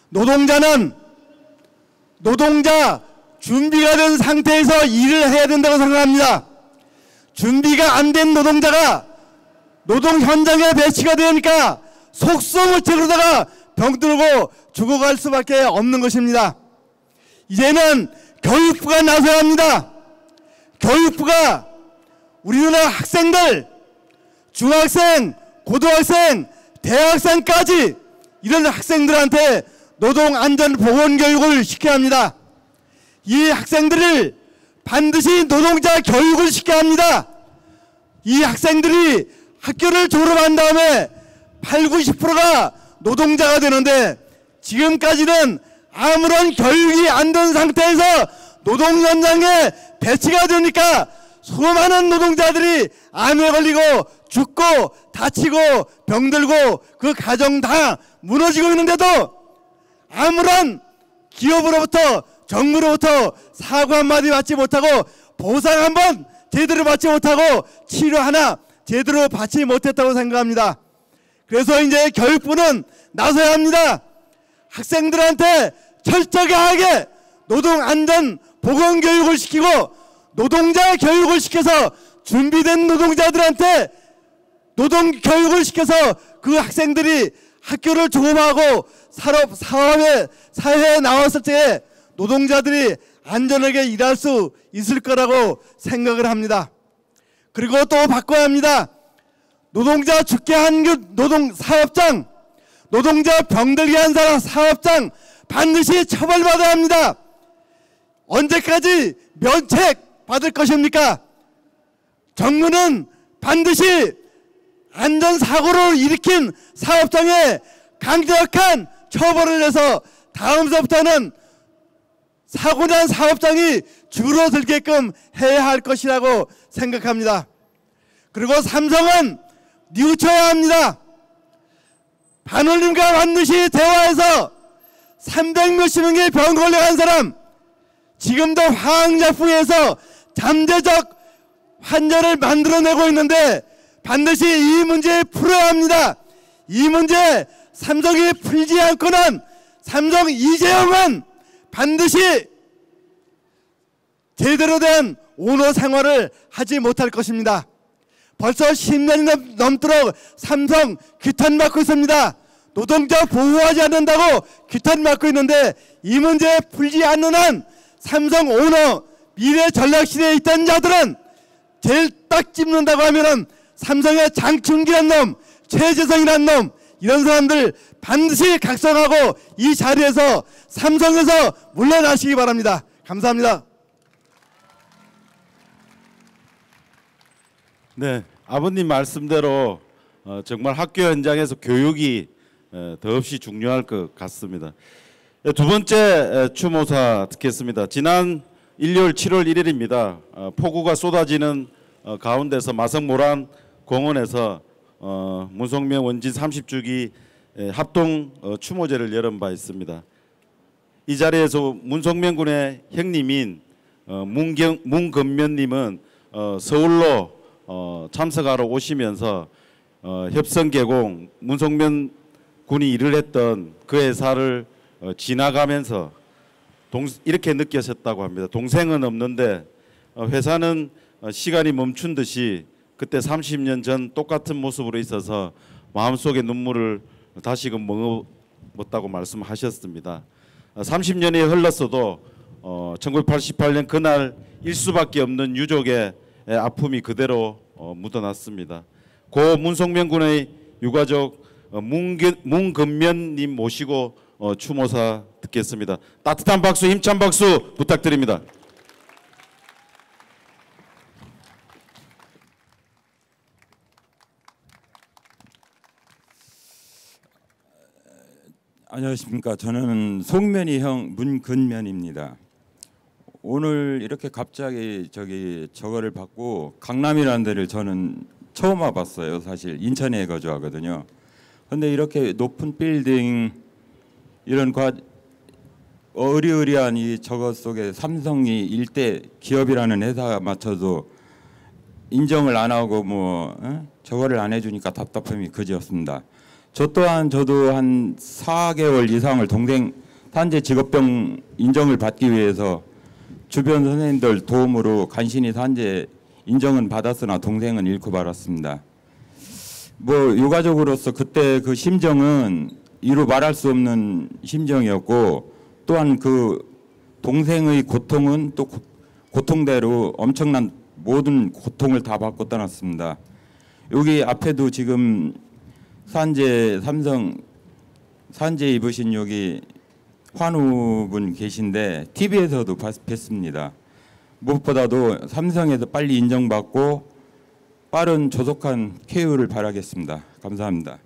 노동자는 노동자 준비가 된 상태에서 일을 해야 된다고 생각합니다. 준비가 안 된 노동자가 노동 현장에 배치가 되니까 속수무책 그러다가 병들고 죽어갈 수밖에 없는 것입니다. 이제는 교육부가 나서야 합니다. 교육부가 우리나라 학생들, 중학생, 고등학생, 대학생까지 이런 학생들한테 노동안전보건교육을 시켜야 합니다. 이 학생들을 반드시 노동자 교육을 시켜야 합니다. 이 학생들이 학교를 졸업한 다음에 80, 90%가 노동자가 되는데 지금까지는 아무런 교육이 안 된 상태에서 노동 현장에 배치가 되니까 수많은 노동자들이 암에 걸리고 죽고 다치고 병들고 그 가정 다 무너지고 있는데도 아무런 기업으로부터 정부로부터 사과 한마디 받지 못하고 보상 한번 제대로 받지 못하고 치료 하나 제대로 받지 못했다고 생각합니다. 그래서 이제 교육부는 나서야 합니다. 학생들한테 철저하게 노동안전보건교육을 시키고 노동자 교육을 시켜서 준비된 노동자들한테 노동교육을 시켜서 그 학생들이 학교를 졸업하고 사회에 나왔을 때 노동자들이 안전하게 일할 수 있을 거라고 생각을 합니다. 그리고 또 바꿔야 합니다. 노동자 죽게 한 사업장, 노동자 병들게 한 사업장 반드시 처벌받아야 합니다. 언제까지 면책 받을 것입니까? 정부는 반드시 안전사고를 일으킨 사업장에 강력한 처벌을 해서 다음서부터는 사고난 사업장이 줄어들게끔 해야 할 것이라고 생각합니다. 그리고 삼성은 뉘우쳐야 합니다. 반올림과 반드시 대화해서 300몇십 명의 병 걸려간 사람, 지금도 화학약품에서 잠재적 환자를 만들어내고 있는데 반드시 이 문제 풀어야 합니다. 이 문제 삼성이 풀지 않고는 삼성 이재용은 반드시 제대로 된 오너 생활을 하지 못할 것입니다. 벌써 10년이 넘도록 삼성 규탄받고 있습니다. 노동자 보호하지 않는다고 규탄받고 있는데 이 문제 풀지 않는 한 삼성 오너 미래 전략실에 있던 자들은 제일 딱 찝는다고 하면은 삼성의 장충기란 놈, 최재성이란 놈, 이런 사람들 반드시 각성하고 이 자리에서 삼성에서 물러나시기 바랍니다. 감사합니다. 네, 아버님 말씀대로 정말 학교 현장에서 교육이 더없이 중요할 것 같습니다. 두 번째 추모사 듣겠습니다. 지난 일요일 7월 1일입니다. 폭우가 쏟아지는 가운데서 마성모란 공원에서 문성명 원진 30주기 합동 추모제를 열은 바 있습니다. 이 자리에서 문성명 군의 형님인 문건면님은 서울로 참석하러 오시면서 협성계공 문성면 군이 일을 했던 그 회사를 지나가면서 이렇게 느끼셨다고 합니다. 동생은 없는데 회사는 시간이 멈춘 듯이 그때 30년 전 똑같은 모습으로 있어서 마음속에 눈물을 다시금 머금었다고 말씀하셨습니다. 30년이 흘렀어도 1988년 그날 일수밖에 없는 유족의 아픔이 그대로 묻어났습니다. 고 문성명 군의 유가족 문건면님 모시고 추모사 듣겠습니다. 따뜻한 박수, 힘찬 박수 부탁드립니다. 안녕하십니까. 저는 송면이 형 문근면입니다. 오늘 이렇게 갑자기 저거를 받고 강남이라는 데를 저는 처음 와봤어요. 사실 인천에 거주하거든요. 근데 이렇게 높은 빌딩 이런 어리어리한 이 저것 속에 삼성이 일대 기업이라는 회사 맞춰도 인정을 안 하고 저거를 안 해주니까 답답함이 그지없습니다. 저 또한 저도 한 4개월 이상을 동생 산재 직업병 인정을 받기 위해서 주변 선생님들 도움으로 간신히 산재 인정은 받았으나 동생은 잃고 말았습니다. 유가족으로서 그때 그 심정은 이루 말할 수 없는 심정이었고, 또한 그 동생의 고통은 또 고통대로 엄청난 모든 고통을 다 받고 떠났습니다. 여기 앞에도 지금 삼성 산재 입으신 여기 환우분 계신데 TV에서도 뵀습니다. 무엇보다도 삼성에서 빨리 인정받고 빠른 조속한 쾌유를 바라겠습니다. 감사합니다.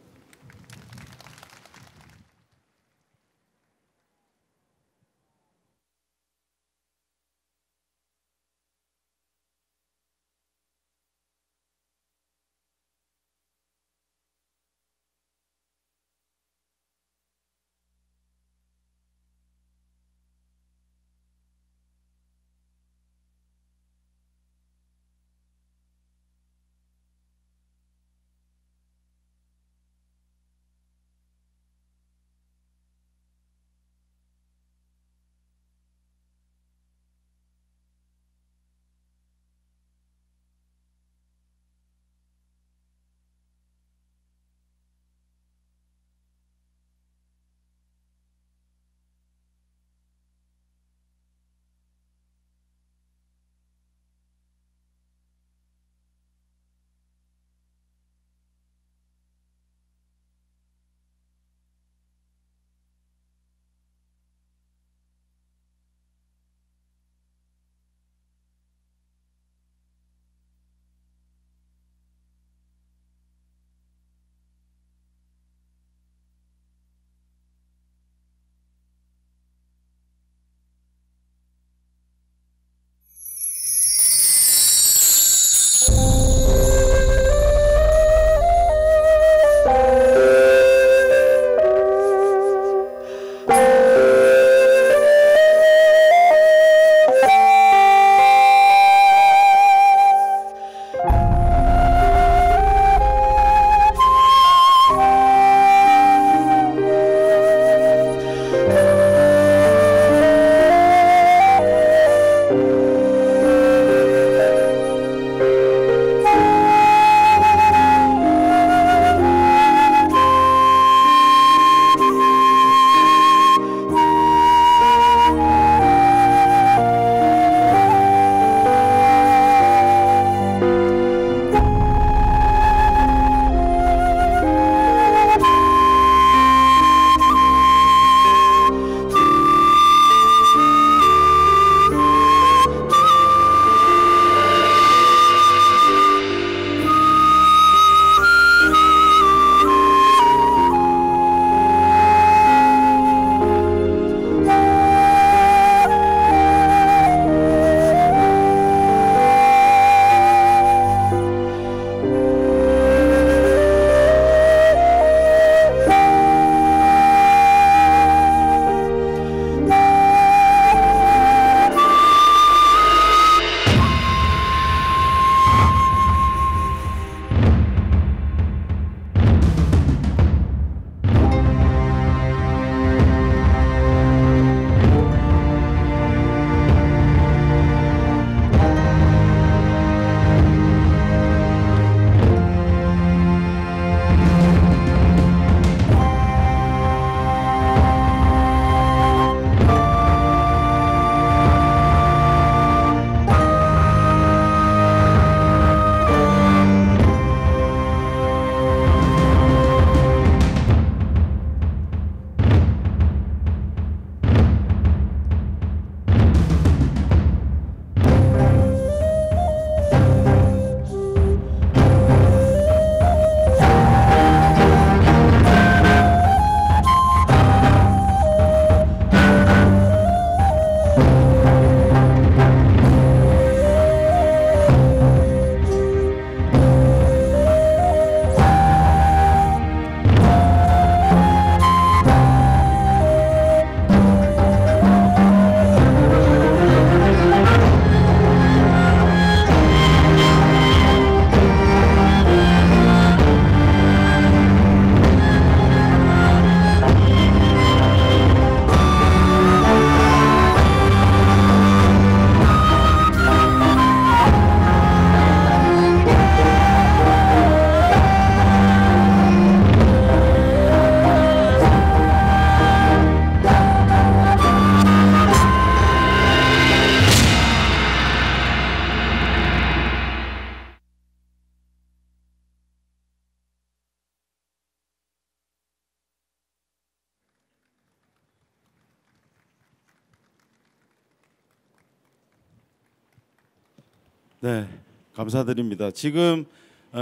네, 감사드립니다. 지금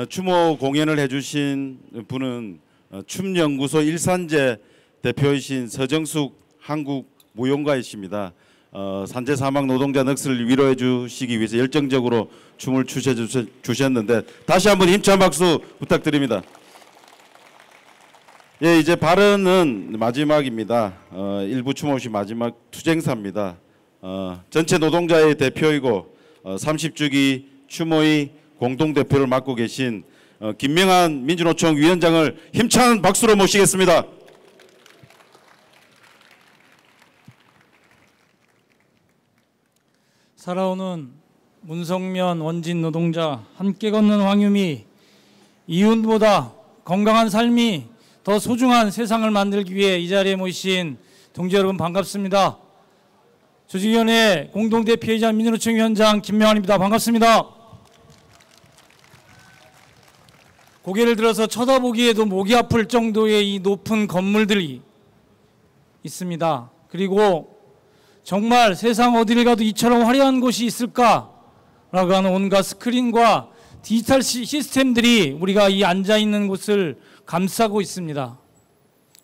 추모 공연을 해주신 분은 춤연구소 일산제 대표이신 서정숙 한국무용가이십니다. 산재 사망 노동자 넋을 위로해 주시기 위해서 열정적으로 춤을 주셨는데 다시 한번 힘찬 박수 부탁드립니다. 예, 이제 발언은 마지막입니다. 일부 추모 없이 마지막 투쟁사입니다. 전체 노동자의 대표이고 30주기 추모의 공동대표를 맡고 계신 김명한 민주노총 위원장을 힘찬 박수로 모시겠습니다. 살아오는 문성면 원진 노동자 함께 걷는 황유미 이웃보다 건강한 삶이 더 소중한 세상을 만들기 위해 이 자리에 모이신 동지 여러분 반갑습니다. 조직위원회 공동대표이자 민주노총 위원장 김명환입니다. 반갑습니다. 고개를 들어서 쳐다보기에도 목이 아플 정도의 이 높은 건물들이 있습니다. 그리고 정말 세상 어디를 가도 이처럼 화려한 곳이 있을까라고 하는 온갖 스크린과 디지털 시스템들이 우리가 이 앉아있는 곳을 감싸고 있습니다.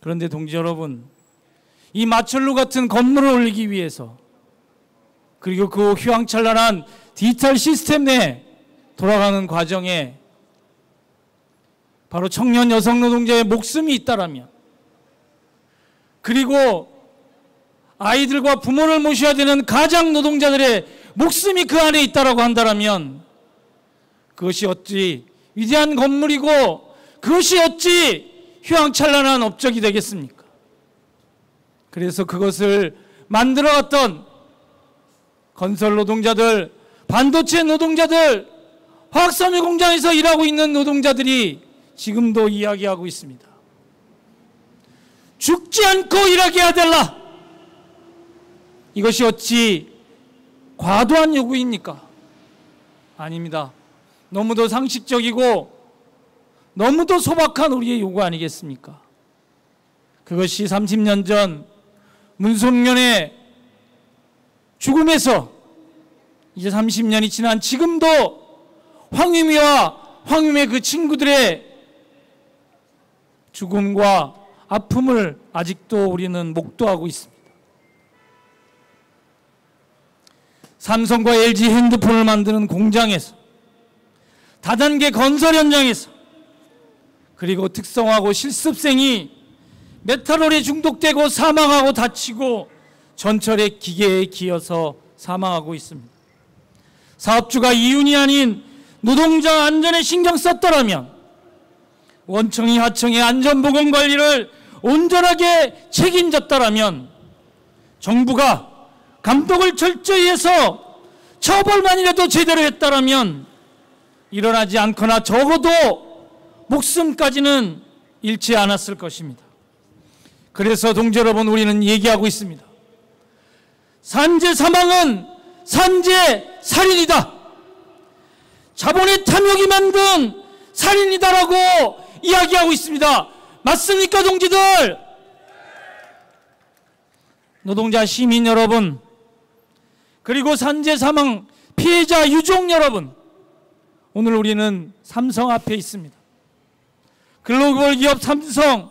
그런데 동지 여러분, 이 마철로 같은 건물을 올리기 위해서 그리고 그 휘황찬란한 디지털 시스템 내 돌아가는 과정에 바로 청년 여성 노동자의 목숨이 있다라면, 그리고 아이들과 부모를 모셔야 되는 가장 노동자들의 목숨이 그 안에 있다라고 한다면 그것이 어찌 위대한 건물이고 그것이 어찌 휘황찬란한 업적이 되겠습니까? 그래서 그것을 만들어왔던 건설 노동자들, 반도체 노동자들, 화학섬유 공장에서 일하고 있는 노동자들이 지금도 이야기하고 있습니다. 죽지 않고 일하게 해야 될라. 이것이 어찌 과도한 요구입니까? 아닙니다. 너무도 상식적이고 너무도 소박한 우리의 요구 아니겠습니까? 그것이 30년 전 문성면의 죽음에서 이제 30년이 지난 지금도 황유미와 황유미의 그 친구들의 죽음과 아픔을 아직도 우리는 목도하고 있습니다. 삼성과 LG 핸드폰을 만드는 공장에서, 다단계 건설 현장에서, 그리고 특성화고 실습생이 메탄올에 중독되고 사망하고 다치고 전철의 기계에 기어서 사망하고 있습니다. 사업주가 이윤이 아닌 노동자 안전에 신경 썼더라면 원청이 하청의 안전보건관리를 온전하게 책임졌더라면 정부가 감독을 철저히 해서 처벌만이라도 제대로 했다라면 일어나지 않거나 적어도 목숨까지는 잃지 않았을 것입니다. 그래서 동지 여러분, 우리는 얘기하고 있습니다. 산재 사망은 산재 살인이다. 자본의 탐욕이 만든 살인이다라고 이야기하고 있습니다. 맞습니까, 동지들? 노동자 시민 여러분, 그리고 산재 사망 피해자 유족 여러분, 오늘 우리는 삼성 앞에 있습니다. 글로벌 기업 삼성,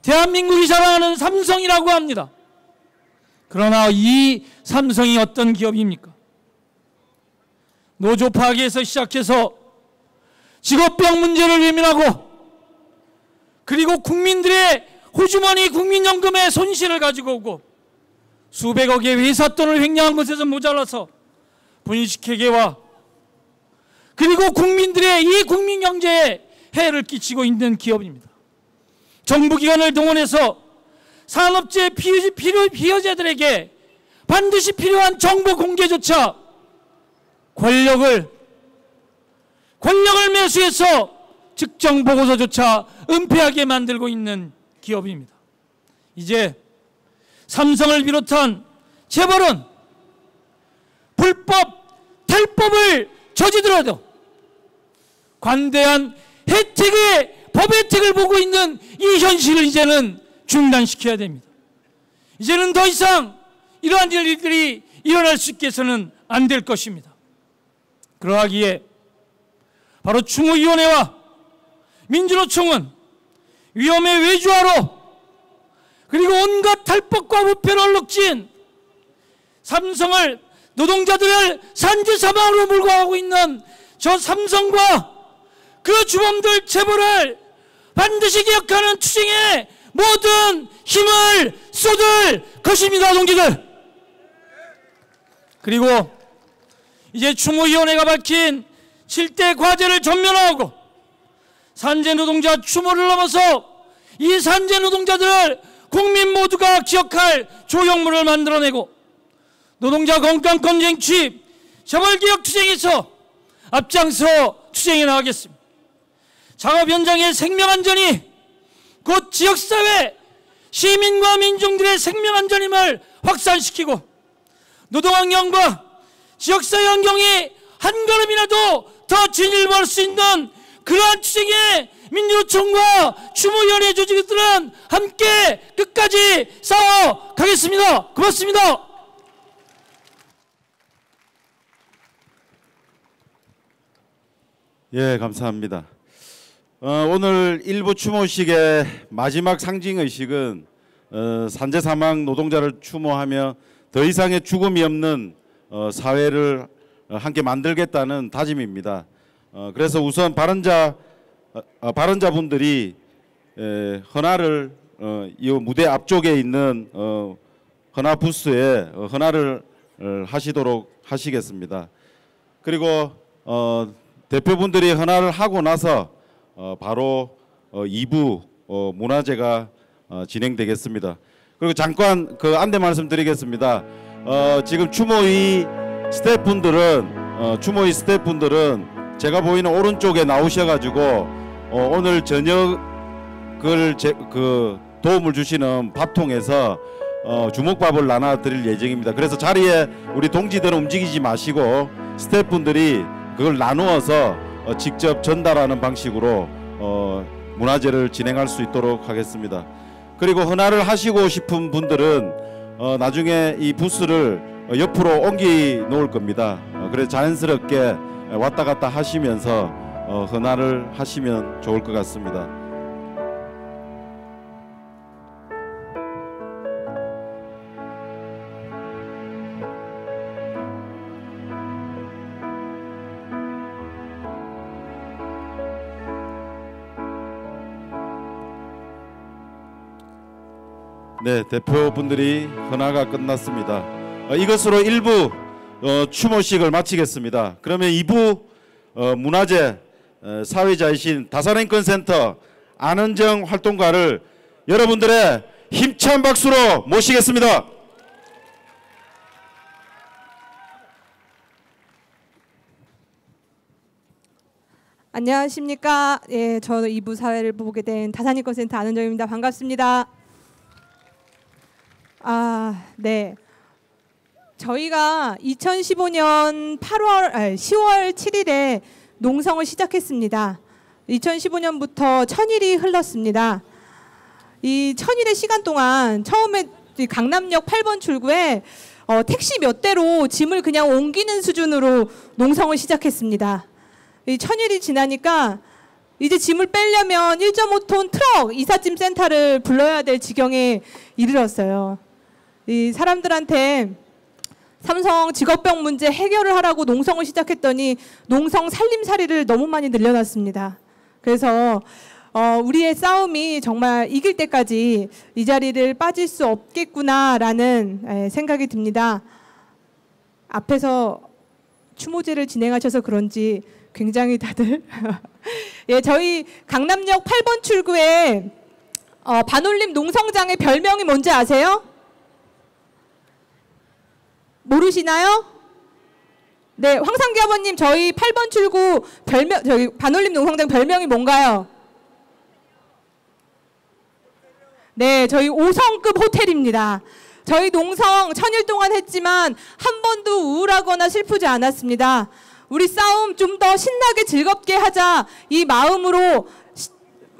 대한민국이 자랑하는 삼성이라고 합니다. 그러나 이 삼성이 어떤 기업입니까? 노조 파괴에서 시작해서 직업병 문제를 외면하고, 그리고 국민들의 호주머니 국민연금의 손실을 가지고 오고 수백억의 회사 돈을 횡령한 것에서 모자라서 분식회계와 그리고 국민들의 이 국민경제에 해를 끼치고 있는 기업입니다. 정부기관을 동원해서 산업재 피해자들에게 반드시 필요한 정보 공개조차 권력을 매수해서 측정 보고서조차 은폐하게 만들고 있는 기업입니다. 이제 삼성을 비롯한 재벌은 불법, 탈법을 저지르더라도 관대한 법 혜택을 보고 있는 이 현실을 이제는 중단시켜야 됩니다. 이제는 더 이상 이러한 일들이 일어날 수 있게 해서는 안 될 것입니다. 그러하기에 바로 추모위원회와 민주노총은 위험의 외주화로 그리고 온갖 탈법과 부패를 얼룩진 삼성을 노동자들을 산재 사망으로 몰고 가고 있는 저 삼성과 그 주범들 체벌을 반드시 기억하는 투쟁에 모든 힘을 쏟을 것입니다, 동지들. 그리고 이제 추모위원회가 밝힌 7대 과제를 전면화하고 산재 노동자 추모를 넘어서 이 산재 노동자들을 국민 모두가 기억할 조형물을 만들어내고 노동자 건강권 쟁취 처벌개혁 투쟁에서 앞장서 투쟁해 나가겠습니다. 작업 현장의 생명안전이 곧 지역사회 시민과 민중들의 생명안전임을 확산시키고 노동환경과 지역사회 환경이 한 걸음이라도 더 진일보할 수 있는 그러한 투쟁에 민주노총과 추모위원회 조직들은 함께 끝까지 싸워가겠습니다. 고맙습니다. 예, 감사합니다. 오늘 일부 추모식의 마지막 상징의식은 산재 사망 노동자를 추모하며 더 이상의 죽음이 없는 사회를 함께 만들겠다는 다짐입니다. 그래서 우선 발언자분들이 헌화를 이 무대 앞쪽에 있는 헌화 부스에 헌화를 하시도록 하시겠습니다. 그리고 대표분들이 헌화를 하고 나서 바로 2부 문화제가 진행되겠습니다. 그리고 잠깐 그 안내 말씀드리겠습니다. 지금 추모위 스태프분들은 제가 보이는 오른쪽에 나오셔가지고 오늘 저녁을 도움을 주시는 밥통에서 주먹밥을 나눠드릴 예정입니다. 그래서 자리에 우리 동지들은 움직이지 마시고 스태프분들이 그걸 나누어서 직접 전달하는 방식으로 문화제를 진행할 수 있도록 하겠습니다. 그리고 헌화를 하시고 싶은 분들은 나중에 이 부스를 옆으로 옮기 놓을 겁니다. 그래서 자연스럽게 왔다 갔다 하시면서 헌화를 하시면 좋을 것 같습니다. 네, 대표분들이 헌화가 끝났습니다. 이것으로 1부 추모식을 마치겠습니다. 그러면 2부 문화제 사회자이신 다산인권센터 안은정 활동가를 여러분들의 힘찬 박수로 모시겠습니다. 안녕하십니까. 예, 저는 2부 사회를 보게 된 다산인권센터 안은정입니다. 반갑습니다. 네. 저희가 2015년 10월 7일에 농성을 시작했습니다. 2015년부터 1000일이 흘렀습니다. 이 1000일의 시간 동안 처음에 강남역 8번 출구에 택시 몇 대로 짐을 그냥 옮기는 수준으로 농성을 시작했습니다. 이 1000일이 지나니까 이제 짐을 빼려면 1.5톤 트럭 이삿짐 센터를 불러야 될 지경에 이르렀어요. 이 사람들한테 삼성 직업병 문제 해결을 하라고 농성을 시작했더니 농성 살림살이를 너무 많이 늘려놨습니다. 그래서 우리의 싸움이 정말 이길 때까지 이 자리를 빠질 수 없겠구나라는 생각이 듭니다. 앞에서 추모제를 진행하셔서 그런지 굉장히 다들 예, 저희 강남역 8번 출구에 반올림 농성장의 별명이 뭔지 아세요? 모르시나요? 네, 황상기 아버님, 저희 8번 출구 별명, 저희 반올림 농성장 별명이 뭔가요? 네, 저희 5성급 호텔입니다. 저희 농성 1000일 동안 했지만 한 번도 우울하거나 슬프지 않았습니다. 우리 싸움 좀 더 신나게 즐겁게 하자 이 마음으로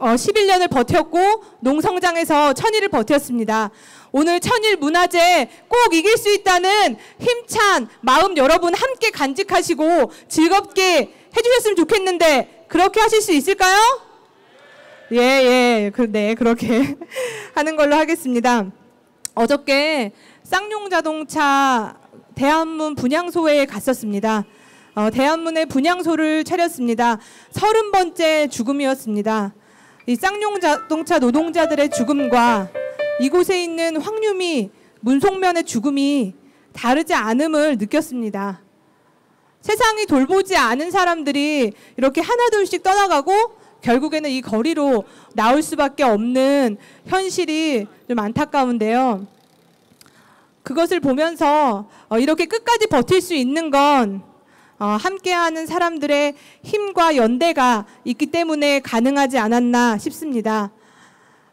11년을 버텼고 농성장에서 천일을 버텼습니다. 오늘 천일 문화제 꼭 이길 수 있다는 힘찬 마음 여러분 함께 간직하시고 즐겁게 해주셨으면 좋겠는데 그렇게 하실 수 있을까요? 예, 네, 그렇게 하는 걸로 하겠습니다. 어저께 쌍용자동차 대한문 분향소에 갔었습니다. 대한문의 분향소를 차렸습니다. 30번째 죽음이었습니다. 이 쌍용자동차 노동자들의 죽음과 이곳에 있는 황유미, 문송면의 죽음이 다르지 않음을 느꼈습니다. 세상이 돌보지 않은 사람들이 이렇게 하나둘씩 떠나가고 결국에는 이 거리로 나올 수밖에 없는 현실이 좀 안타까운데요. 그것을 보면서 이렇게 끝까지 버틸 수 있는 건 함께하는 사람들의 힘과 연대가 있기 때문에 가능하지 않았나 싶습니다.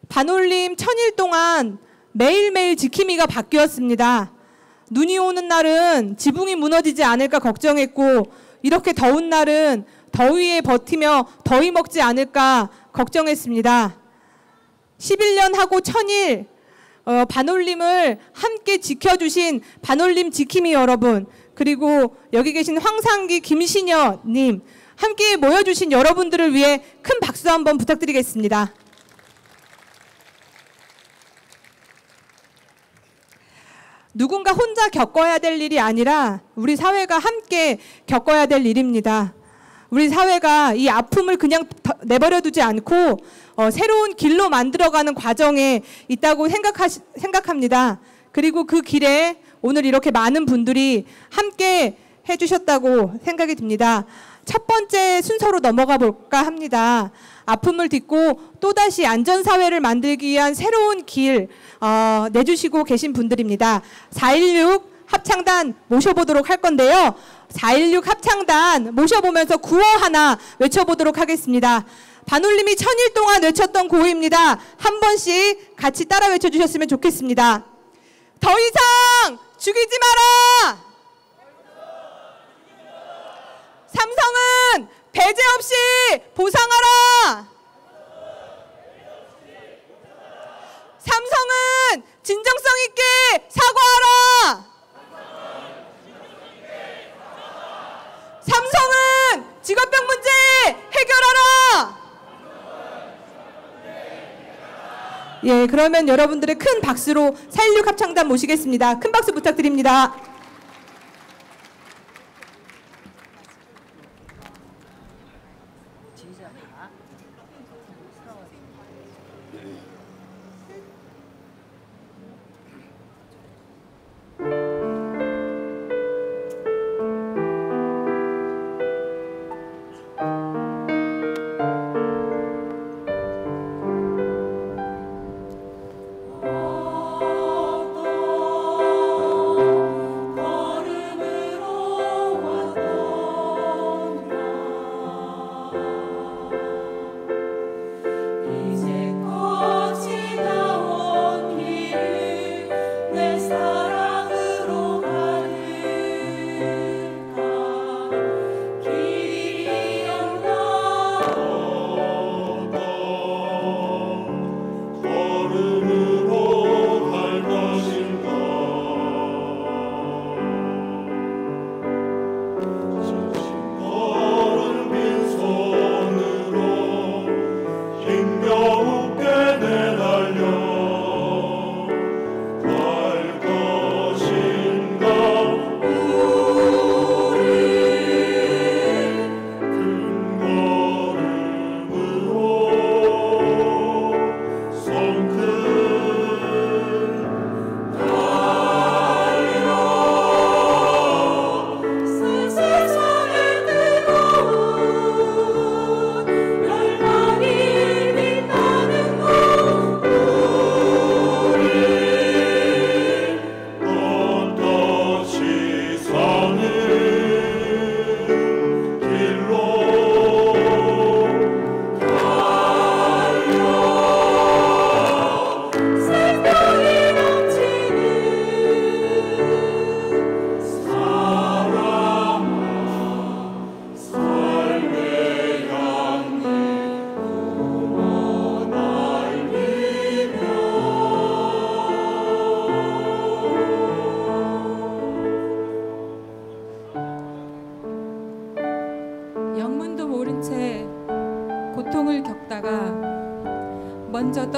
반올림 천일 동안 매일매일 지킴이가 바뀌었습니다. 눈이 오는 날은 지붕이 무너지지 않을까 걱정했고 이렇게 더운 날은 더위에 버티며 더위 먹지 않을까 걱정했습니다. 11년 하고 천일 반올림을 함께 지켜주신 반올림 지킴이 여러분, 그리고 여기 계신 황상기 김신여님 함께 모여주신 여러분들을 위해 큰 박수 한번 부탁드리겠습니다. 누군가 혼자 겪어야 될 일이 아니라 우리 사회가 함께 겪어야 될 일입니다. 우리 사회가 이 아픔을 그냥 내버려 두지 않고 새로운 길로 만들어가는 과정에 있다고 생각합니다. 그리고 그 길에 오늘 이렇게 많은 분들이 함께 해주셨다고 생각이 듭니다. 첫 번째 순서로 넘어가 볼까 합니다. 아픔을 딛고 또다시 안전사회를 만들기 위한 새로운 길 내주시고 계신 분들입니다. 4.16 합창단 모셔보도록 할 건데요. 4.16 합창단 모셔보면서 구호 하나 외쳐보도록 하겠습니다. 반올림이 천일 동안 외쳤던 구호입니다. 한 번씩 같이 따라 외쳐주셨으면 좋겠습니다. 더 이상 죽이지 마라! 삼성은 배제 없이 보상하라! 삼성은 진정성 있게 사과하라! 삼성은 직업병 문제 해결하라! 예, 그러면 여러분들의 큰 박수로 4.16 합창단 모시겠습니다. 큰 박수 부탁드립니다.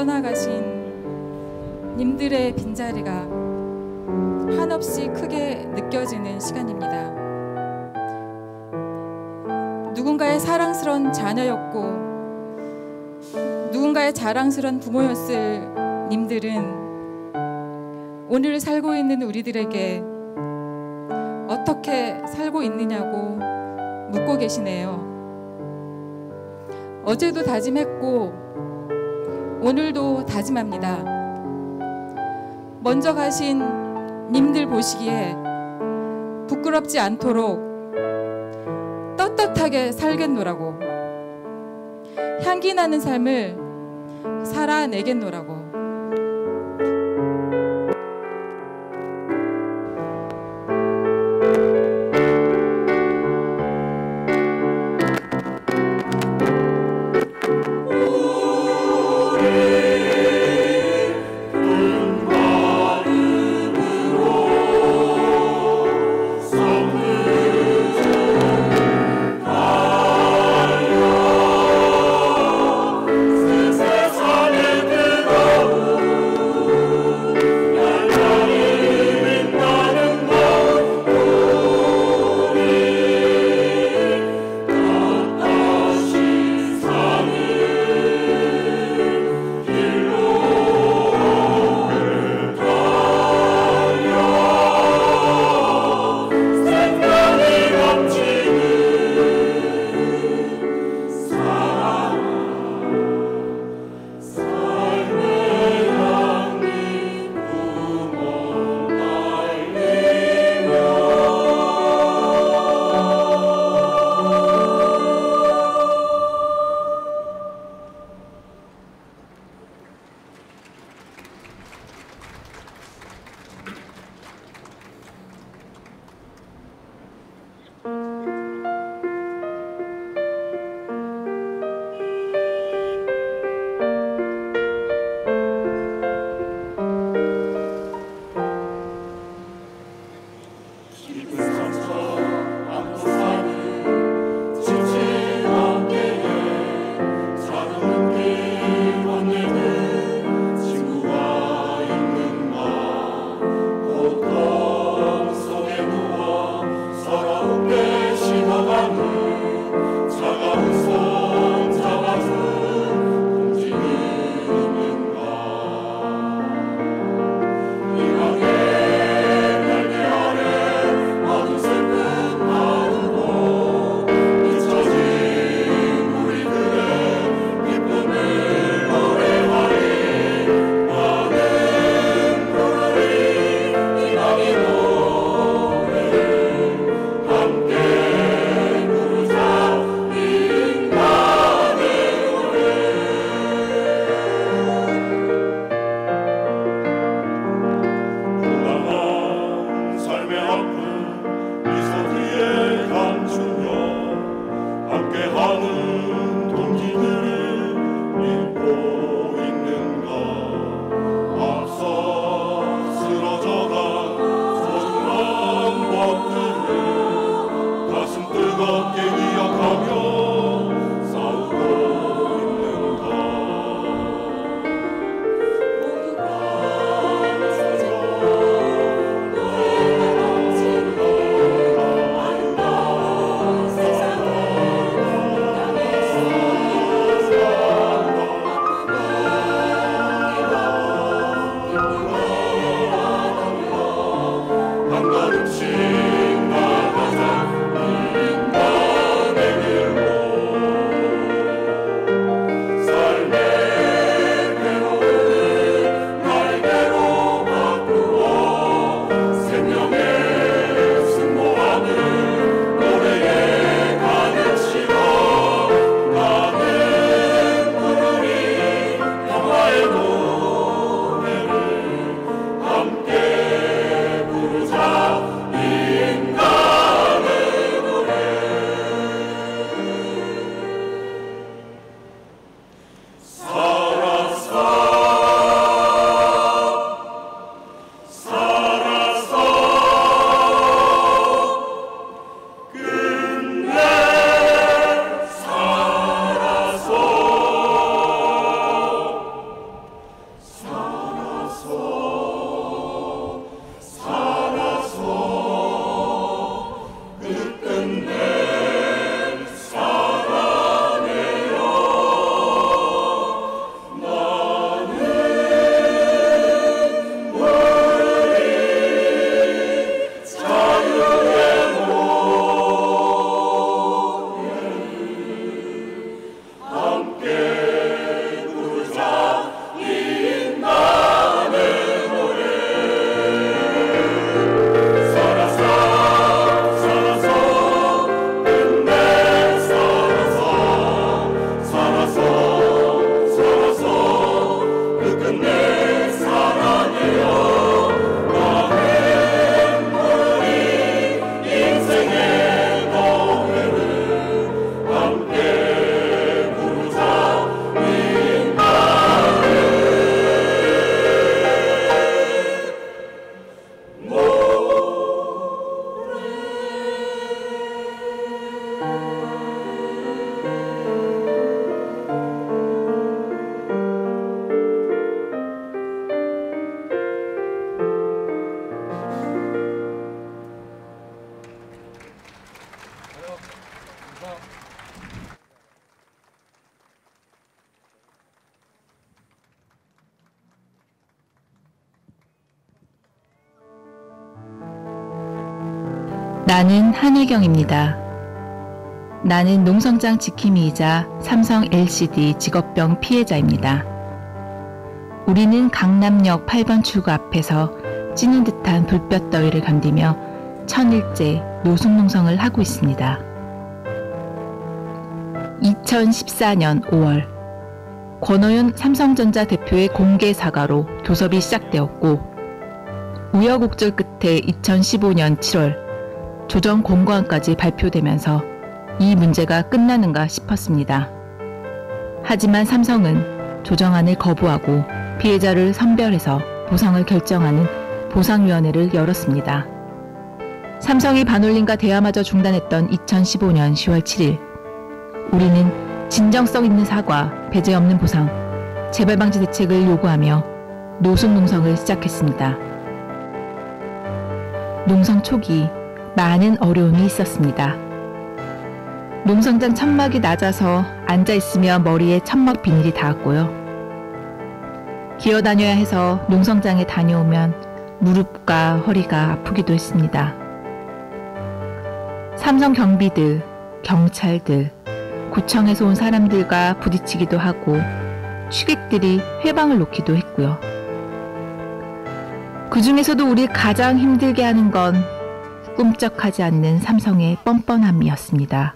떠나가신 님들의 빈자리가 한없이 크게 느껴지는 시간입니다. 누군가의 사랑스러운 자녀였고 누군가의 자랑스러운 부모였을 님들은 오늘 살고 있는 우리들에게 어떻게 살고 있느냐고 묻고 계시네요. 어제도 다짐했고 오늘도 다짐합니다. 먼저 가신 님들 보시기에 부끄럽지 않도록 떳떳하게 살겠노라고, 향기 나는 삶을 살아내겠노라고. 어둠 나는 한혜경입니다. 나는 농성장 지킴이이자 삼성 LCD 직업병 피해자입니다. 우리는 강남역 8번 출구 앞에서 찌는 듯한 불볕 더위를 견디며 천일째 노숙농성을 하고 있습니다. 2014년 5월 권오윤 삼성전자 대표의 공개 사과로 교섭이 시작되었고 우여곡절 끝에 2015년 7월 조정 공고안까지 발표되면서 이 문제가 끝나는가 싶었습니다. 하지만 삼성은 조정안을 거부하고 피해자를 선별해서 보상을 결정하는 보상위원회를 열었습니다. 삼성이 반올림과 대화마저 중단했던 2015년 10월 7일 우리는 진정성 있는 사과, 배제 없는 보상, 재발 방지 대책을 요구하며 노숙농성을 시작했습니다. 농성 초기 많은 어려움이 있었습니다. 농성장 천막이 낮아서 앉아있으며 머리에 천막 비닐이 닿았고요. 기어다녀야 해서 농성장에 다녀오면 무릎과 허리가 아프기도 했습니다. 삼성 경비들, 경찰들, 구청에서 온 사람들과 부딪히기도 하고 취객들이 회방을 놓기도 했고요. 그 중에서도 우리 가장 힘들게 하는 건 꿈쩍하지 않는 삼성의 뻔뻔함이었습니다.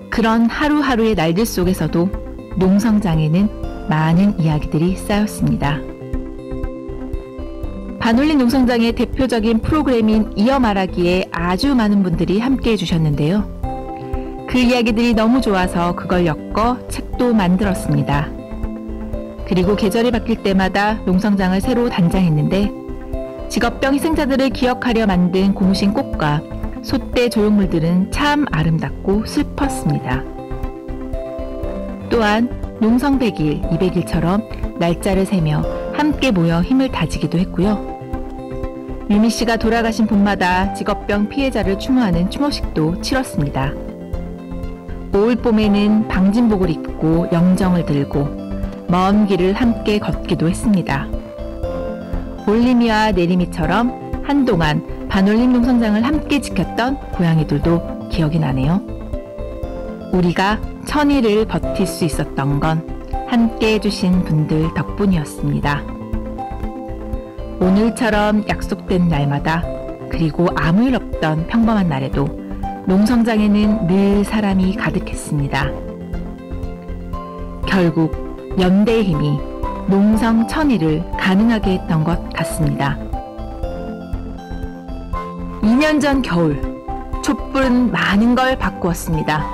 그런 하루하루의 날들 속에서도 농성장에는 많은 이야기들이 쌓였습니다. 반올림 농성장의 대표적인 프로그램인 이어 말하기에 아주 많은 분들이 함께해 주셨는데요. 그 이야기들이 너무 좋아서 그걸 엮어 책도 만들었습니다. 그리고 계절이 바뀔 때마다 농성장을 새로 단장했는데 직업병 희생자들을 기억하려 만든 고무신 꽃과 솥대 조형물들은 참 아름답고 슬펐습니다. 또한 농성 100일, 200일처럼 날짜를 세며 함께 모여 힘을 다지기도 했고요. 유미 씨가 돌아가신 봄마다 직업병 피해자를 추모하는 추모식도 치렀습니다. 올 봄에는 방진복을 입고 영정을 들고 먼 길을 함께 걷기도 했습니다. 올림이와 내림이처럼 한동안 반올림 농성장을 함께 지켰던 고양이들도 기억이 나네요. 우리가 천일을 버틸 수 있었던 건 함께 해주신 분들 덕분이었습니다. 오늘처럼 약속된 날마다 그리고 아무 일 없던 평범한 날에도 농성장에는 늘 사람이 가득했습니다. 결국 연대의 힘이 농성 천일을 가능하게 했던 것 같습니다. 2년 전 겨울 촛불은 많은 걸 바꾸었습니다.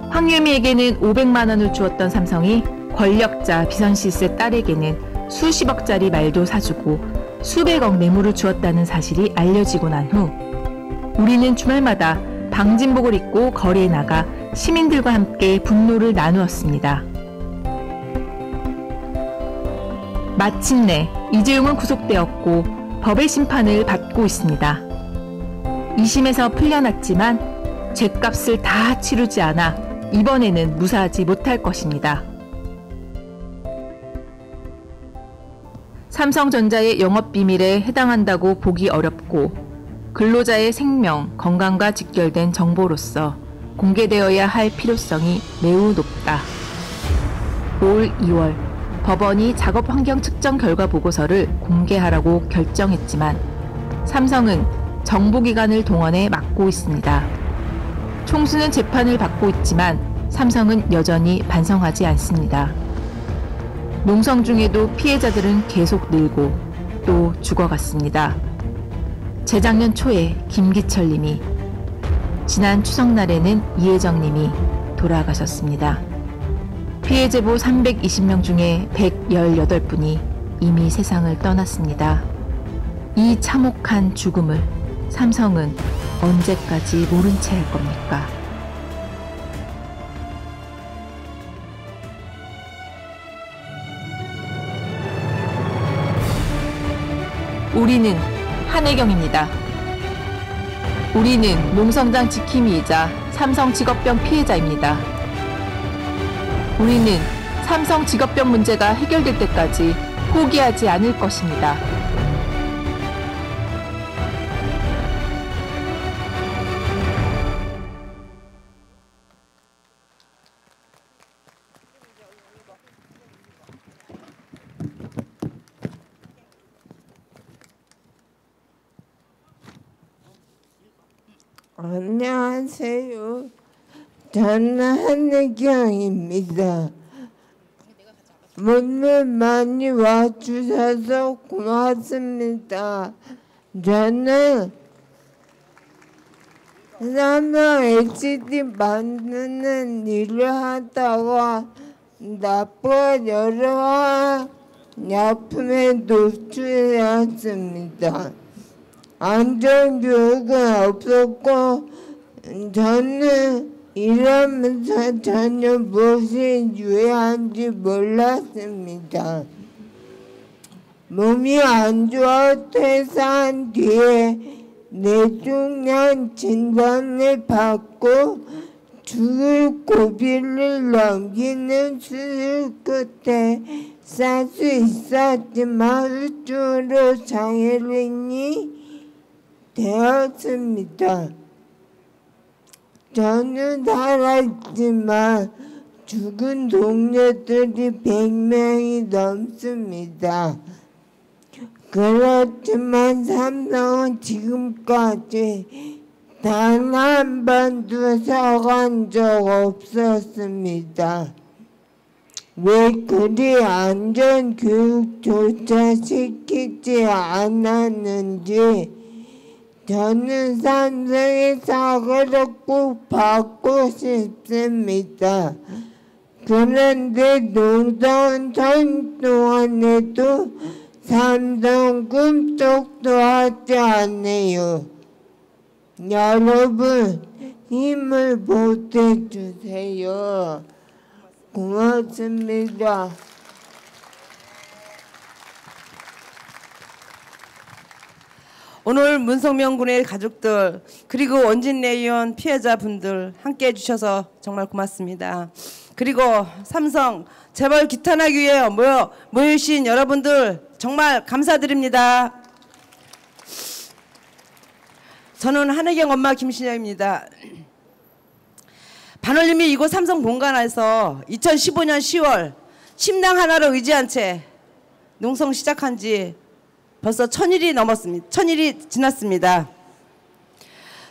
황유미에게는 500만 원을 주었던 삼성이 권력자 비선실세 딸에게는 수십억짜리 말도 사주고 수백억 뇌물을 주었다는 사실이 알려지고 난 후 우리는 주말마다 방진복을 입고 거리에 나가 시민들과 함께 분노를 나누었습니다. 마침내 이재용은 구속되었고 법의 심판을 받고 있습니다. 2심에서 풀려났지만 죗값을 다 치르지 않아 이번에는 무사하지 못할 것입니다. 삼성전자의 영업비밀에 해당한다고 보기 어렵고 근로자의 생명, 건강과 직결된 정보로서 공개되어야 할 필요성이 매우 높다. 올 2월 법원이 작업환경 측정 결과 보고서를 공개하라고 결정했지만 삼성은 정보기관을 동원해 막고 있습니다. 총수는 재판을 받고 있지만 삼성은 여전히 반성하지 않습니다. 농성 중에도 피해자들은 계속 늘고 또 죽어갔습니다. 재작년 초에 김기철 님이, 지난 추석날에는 이혜정 님이 돌아가셨습니다. 피해 제보 320명 중에 118분이 이미 세상을 떠났습니다. 이 참혹한 죽음을 삼성은 언제까지 모른 채 할 겁니까? 우리는 한혜경입니다. 우리는 농성장 지킴이이자 삼성 직업병 피해자입니다. 우리는 삼성 직업병 문제가 해결될 때까지 포기하지 않을 것입니다. 안녕하세요. 저는 한혜경입니다. 오늘 많이 와주셔서 고맙습니다. 저는 삼성 HD 만드는 일을 하다가 나쁜 여러 약품에 노출되었습니다. 안전교육은 없었고 저는 일하면서 전혀 무엇이 유해한지 몰랐습니다. 몸이 안 좋아 퇴사한 뒤에 뇌종양 진단을 받고 죽을 고비를 넘기는 수술 끝에 살 수 있었지만 후천으로 장애인이 되었습니다. 저는 살아있지만 죽은 동료들이 100명이 넘습니다. 그렇지만 삼성은 지금까지 단 한 번도 서간 적 없었습니다. 왜 그리 안전교육조차 시키지 않았는지 저는 삼성의 사과를 꼭 받고 싶습니다. 그런데 농성 전 동안에도 삼성 꿈쩍도 하지 않네요. 여러분 힘을 보태주세요. 고맙습니다. 오늘 문성명 군의 가족들 그리고 원진내 의원 피해자분들 함께해 주셔서 정말 고맙습니다. 그리고 삼성 재벌 규탄하기 위해 모여주신 여러분들 정말 감사드립니다. 저는 한혜경 엄마 김신영입니다. 반올림이 이곳 삼성 본관에서 2015년 10월 침낭 하나를 의지한 채 농성 시작한 지 벌써 1000일이 넘었습니다. 1000일이 지났습니다.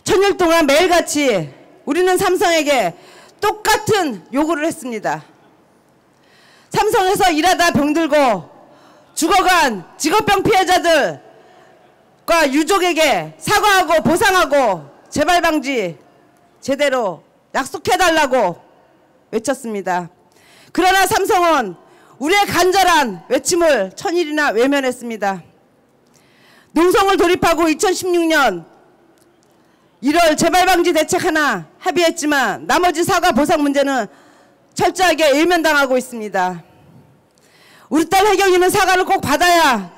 1000일 동안 매일같이 우리는 삼성에게 똑같은 요구를 했습니다. 삼성에서 일하다 병들고 죽어간 직업병 피해자들과 유족에게 사과하고 보상하고 재발 방지 제대로 약속해달라고 외쳤습니다. 그러나 삼성은 우리의 간절한 외침을 1000일이나 외면했습니다. 농성을 돌입하고 2016년 1월 재발방지 대책 하나 합의했지만 나머지 사과 보상 문제는 철저하게 외면당하고 있습니다. 우리 딸 혜경이는 사과를 꼭 받아야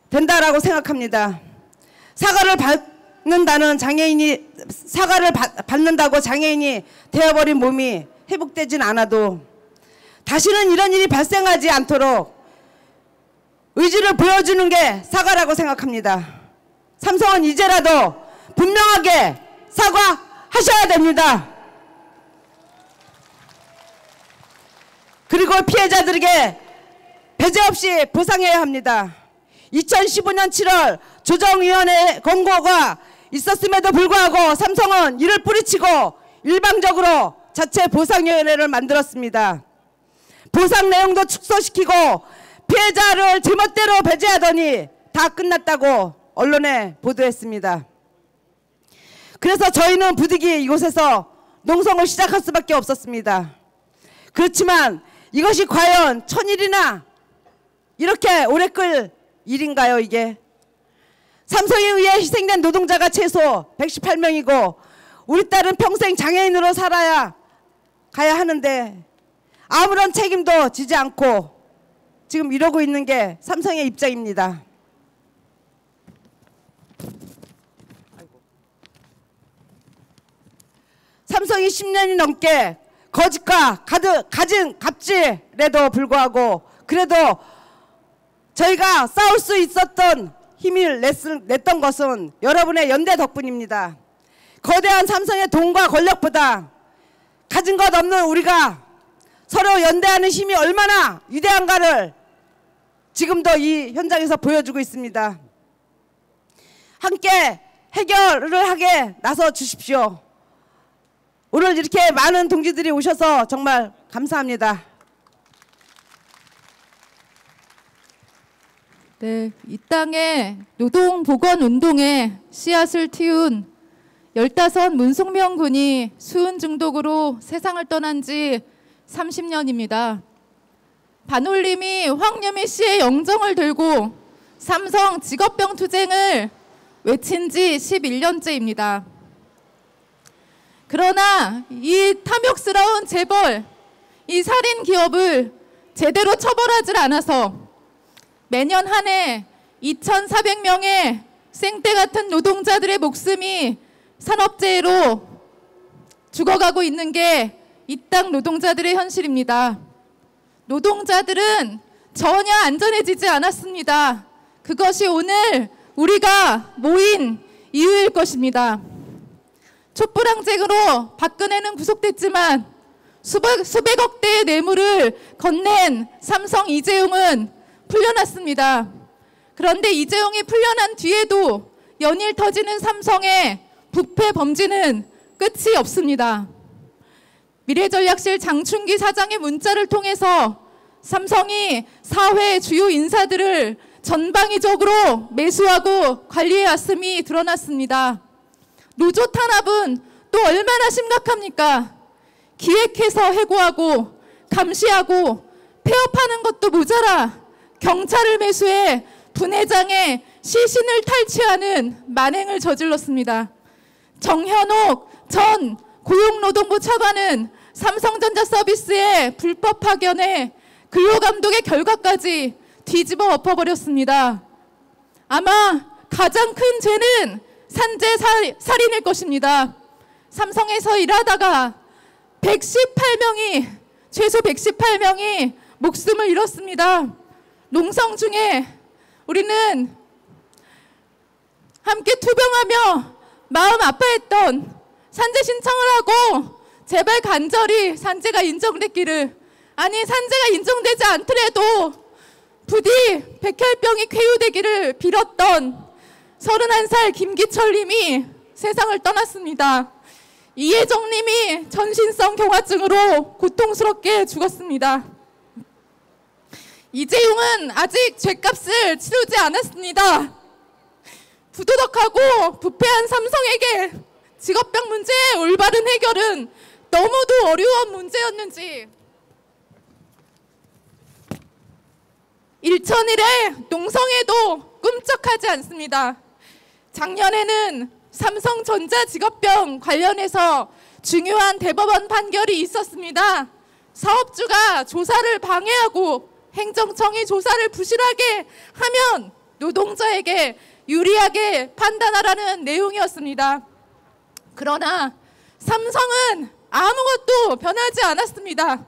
된다라고 생각합니다. 사과를 받는다고 장애인이 되어버린 몸이 회복되진 않아도 다시는 이런 일이 발생하지 않도록 의지를 보여주는 게 사과라고 생각합니다. 삼성은 이제라도 분명하게 사과하셔야 됩니다. 그리고 피해자들에게 배제 없이 보상해야 합니다. 2015년 7월 조정위원회 권고가 있었음에도 불구하고 삼성은 이를 뿌리치고 일방적으로 자체 보상위원회를 만들었습니다. 보상 내용도 축소시키고 피해자를 제멋대로 배제하더니 다 끝났다고 언론에 보도했습니다. 그래서 저희는 부득이 이곳에서 농성을 시작할 수밖에 없었습니다. 그렇지만 이것이 과연 1000일이나 이렇게 오래 끌 일인가요, 이게? 삼성에 의해 희생된 노동자가 최소 118명이고 우리 딸은 평생 장애인으로 살아야 가야 하는데 아무런 책임도 지지 않고 지금 이러고 있는 게 삼성의 입장입니다. 삼성이 10년이 넘게 거짓과 가진 갑질에도 불구하고 그래도 저희가 싸울 수 있었던 힘을 냈던 것은 여러분의 연대 덕분입니다. 거대한 삼성의 돈과 권력보다 가진 것 없는 우리가 서로 연대하는 힘이 얼마나 위대한가를 지금도 이 현장에서 보여주고 있습니다. 함께 해결을 하게 나서 주십시오. 오늘 이렇게 많은 동지들이 오셔서 정말 감사합니다. 네, 이 땅에 노동보건운동에 씨앗을 틔운 15 문송명 군이 수은 중독으로 세상을 떠난 지 30년입니다. 반올림이 황유미 씨의 영정을 들고 삼성 직업병 투쟁을 외친 지 11년째입니다. 그러나 이 탐욕스러운 재벌, 이 살인 기업을 제대로 처벌하지 않아서 매년 한 해 2,400명의 생떼 같은 노동자들의 목숨이 산업재해로 죽어가고 있는 게 이 땅 노동자들의 현실입니다. 노동자들은 전혀 안전해지지 않았습니다. 그것이 오늘 우리가 모인 이유일 것입니다. 촛불항쟁으로 박근혜는 구속됐지만 수백억 대의 뇌물을 건넨 삼성 이재용은 풀려났습니다. 그런데 이재용이 풀려난 뒤에도 연일 터지는 삼성의 부패 범죄는 끝이 없습니다. 미래전략실 장충기 사장의 문자를 통해서 삼성이 사회 주요 인사들을 전방위적으로 매수하고 관리해왔음이 드러났습니다. 노조 탄압은 또 얼마나 심각합니까? 기획해서 해고하고 감시하고 폐업하는 것도 모자라 경찰을 매수해 분회장의 시신을 탈취하는 만행을 저질렀습니다. 정현옥 전 고용노동부 차관은 삼성전자 서비스의 불법 파견에 근로감독의 결과까지 뒤집어 엎어버렸습니다. 아마 가장 큰 죄는 산재 살인일 것입니다. 삼성에서 일하다가 118명이 최소 118명이 목숨을 잃었습니다. 농성 중에 우리는 함께 투병하며 마음 아파했던 산재 신청을 하고 제발 간절히 산재가 인정됐기를, 아니 산재가 인정되지 않더라도 부디 백혈병이 쾌유되기를 빌었던 31살 김기철 님이 세상을 떠났습니다. 이혜정 님이 전신성 경화증으로 고통스럽게 죽었습니다. 이재용은 아직 죗값을 치르지 않았습니다. 부도덕하고 부패한 삼성에게 직업병 문제의 올바른 해결은 너무도 어려운 문제였는지 일천일의 농성에도 꿈쩍하지 않습니다. 작년에는 삼성전자 직업병 관련해서 중요한 대법원 판결이 있었습니다. 사업주가 조사를 방해하고 행정청이 조사를 부실하게 하면 노동자에게 유리하게 판단하라는 내용이었습니다. 그러나 삼성은 아무것도 변하지 않았습니다.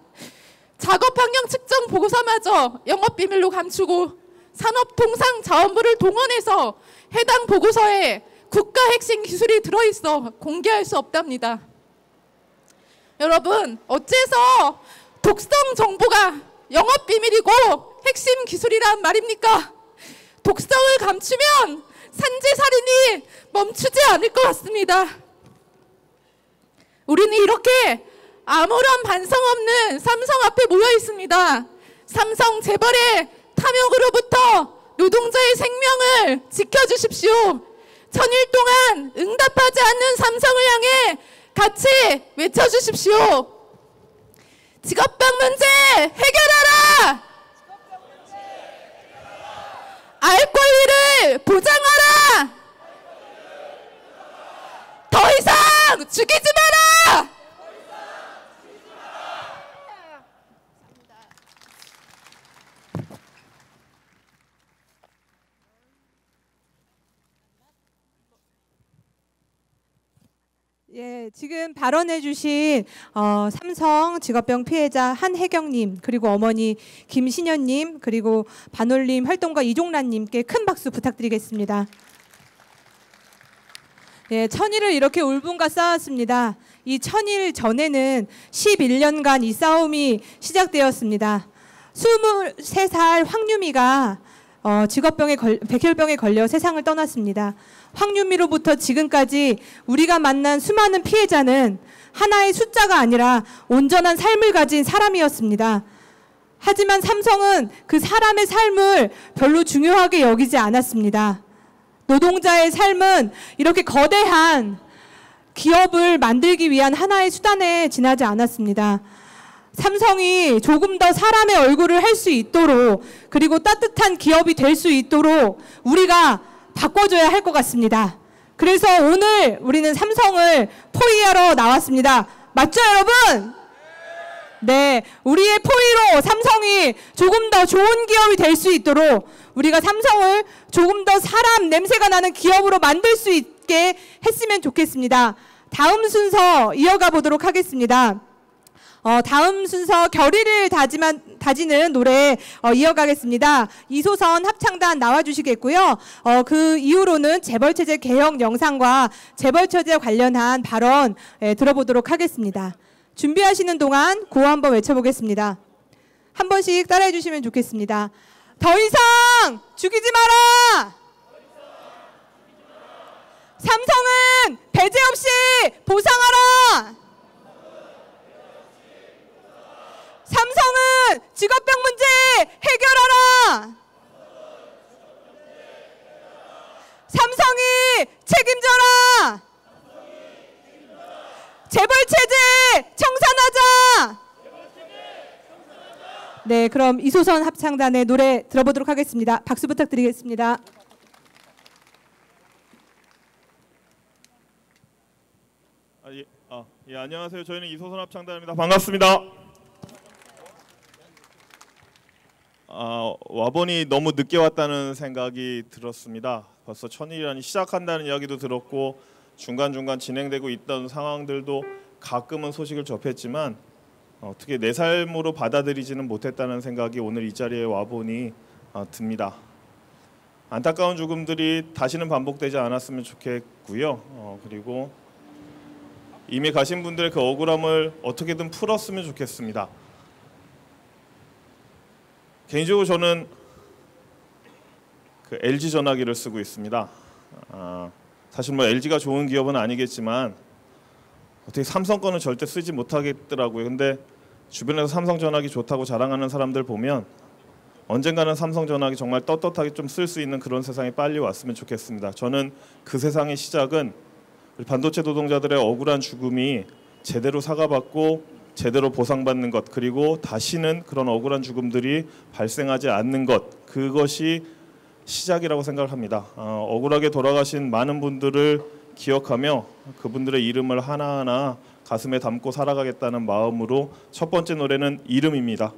작업환경 측정 보고서마저 영업비밀로 감추고 산업통상자원부를 동원해서 해당 보고서에 국가 핵심 기술이 들어있어 공개할 수 없답니다. 여러분, 어째서 독성 정보가 영업비밀이고 핵심 기술이란 말입니까? 독성을 감추면 산재살인이 멈추지 않을 것 같습니다. 우리는 이렇게 아무런 반성 없는 삼성 앞에 모여 있습니다. 삼성 재벌의 탐욕으로부터 노동자의 생명을 지켜주십시오. 천일 동안 응답하지 않는 삼성을 향해 같이 외쳐주십시오. 직업병 문제 해결하라! 알 권리를 보장하라! 더 이상 죽이지 마라! 예, 지금 발언해 주신 삼성 직업병 피해자 한혜경님, 그리고 어머니 김신현님, 그리고 반올림 활동가 이종란님께 큰 박수 부탁드리겠습니다. 예, 천일을 이렇게 울분과 싸웠습니다. 이 천일 전에는 11년간 이 싸움이 시작되었습니다. 23살 황유미가 백혈병에 걸려 세상을 떠났습니다. 황유미로부터 지금까지 우리가 만난 수많은 피해자는 하나의 숫자가 아니라 온전한 삶을 가진 사람이었습니다. 하지만 삼성은 그 사람의 삶을 별로 중요하게 여기지 않았습니다. 노동자의 삶은 이렇게 거대한 기업을 만들기 위한 하나의 수단에 지나지 않았습니다. 삼성이 조금 더 사람의 얼굴을 할 수 있도록, 그리고 따뜻한 기업이 될 수 있도록 우리가 바꿔줘야 할 것 같습니다. 그래서 오늘 우리는 삼성을 포위하러 나왔습니다. 맞죠, 여러분? 네, 우리의 포위로 삼성이 조금 더 좋은 기업이 될 수 있도록 우리가 삼성을 조금 더 사람 냄새가 나는 기업으로 만들 수 있게 했으면 좋겠습니다. 다음 순서 이어가 보도록 하겠습니다. 다음 순서 결의를 다지는 노래 이어가겠습니다. 이소선 합창단 나와주시겠고요. 그 이후로는 재벌체제 개혁 영상과 재벌체제 관련한 발언 들어보도록 하겠습니다. 준비하시는 동안 구호 한번 외쳐보겠습니다. 한 번씩 따라해 주시면 좋겠습니다. 더 이상 죽이지 마라! 삼성은 배제 없이 보상하라! 삼성은 직업병 문제 해결하라! 삼성이 책임져라! 재벌체제 청산하자! 네, 그럼 이소선 합창단의 노래 들어보도록 하겠습니다. 박수 부탁드리겠습니다. 예, 안녕하세요. 저희는 이소선 합창단입니다. 반갑습니다. 와보니 너무 늦게 왔다는 생각이 들었습니다. 벌써 천일이라니 시작한다는 이야기도 들었고 중간중간 진행되고 있던 상황들도 가끔은 소식을 접했지만 어떻게 내 삶으로 받아들이지는 못했다는 생각이 오늘 이 자리에 와보니 듭니다. 안타까운 죽음들이 다시는 반복되지 않았으면 좋겠고요. 그리고 이미 가신 분들의 그 억울함을 어떻게든 풀었으면 좋겠습니다. 개인적으로 저는 그 LG 전화기를 쓰고 있습니다. 사실 뭐 LG가 좋은 기업은 아니겠지만 어떻게 삼성 거는 절대 쓰지 못하겠더라고요. 근데 주변에서 삼성 전화기 좋다고 자랑하는 사람들 보면 언젠가는 삼성 전화기 정말 떳떳하게 좀 쓸 수 있는 그런 세상이 빨리 왔으면 좋겠습니다. 저는 그 세상의 시작은 우리 반도체 노동자들의 억울한 죽음이 제대로 사과받고 제대로 보상받는 것, 그리고 다시는 그런 억울한 죽음들이 발생하지 않는 것, 그것이 시작이라고 생각을 합니다. 억울하게 돌아가신 많은 분들을 기억하며 그분들의 이름을 하나하나 가슴에 담고 살아가겠다는 마음으로 첫 번째 노래는 이름입니다.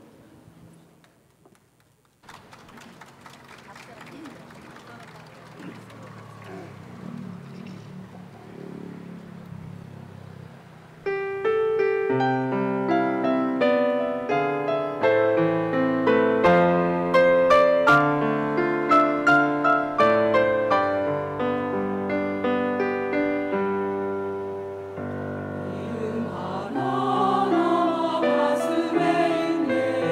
가슴에 있네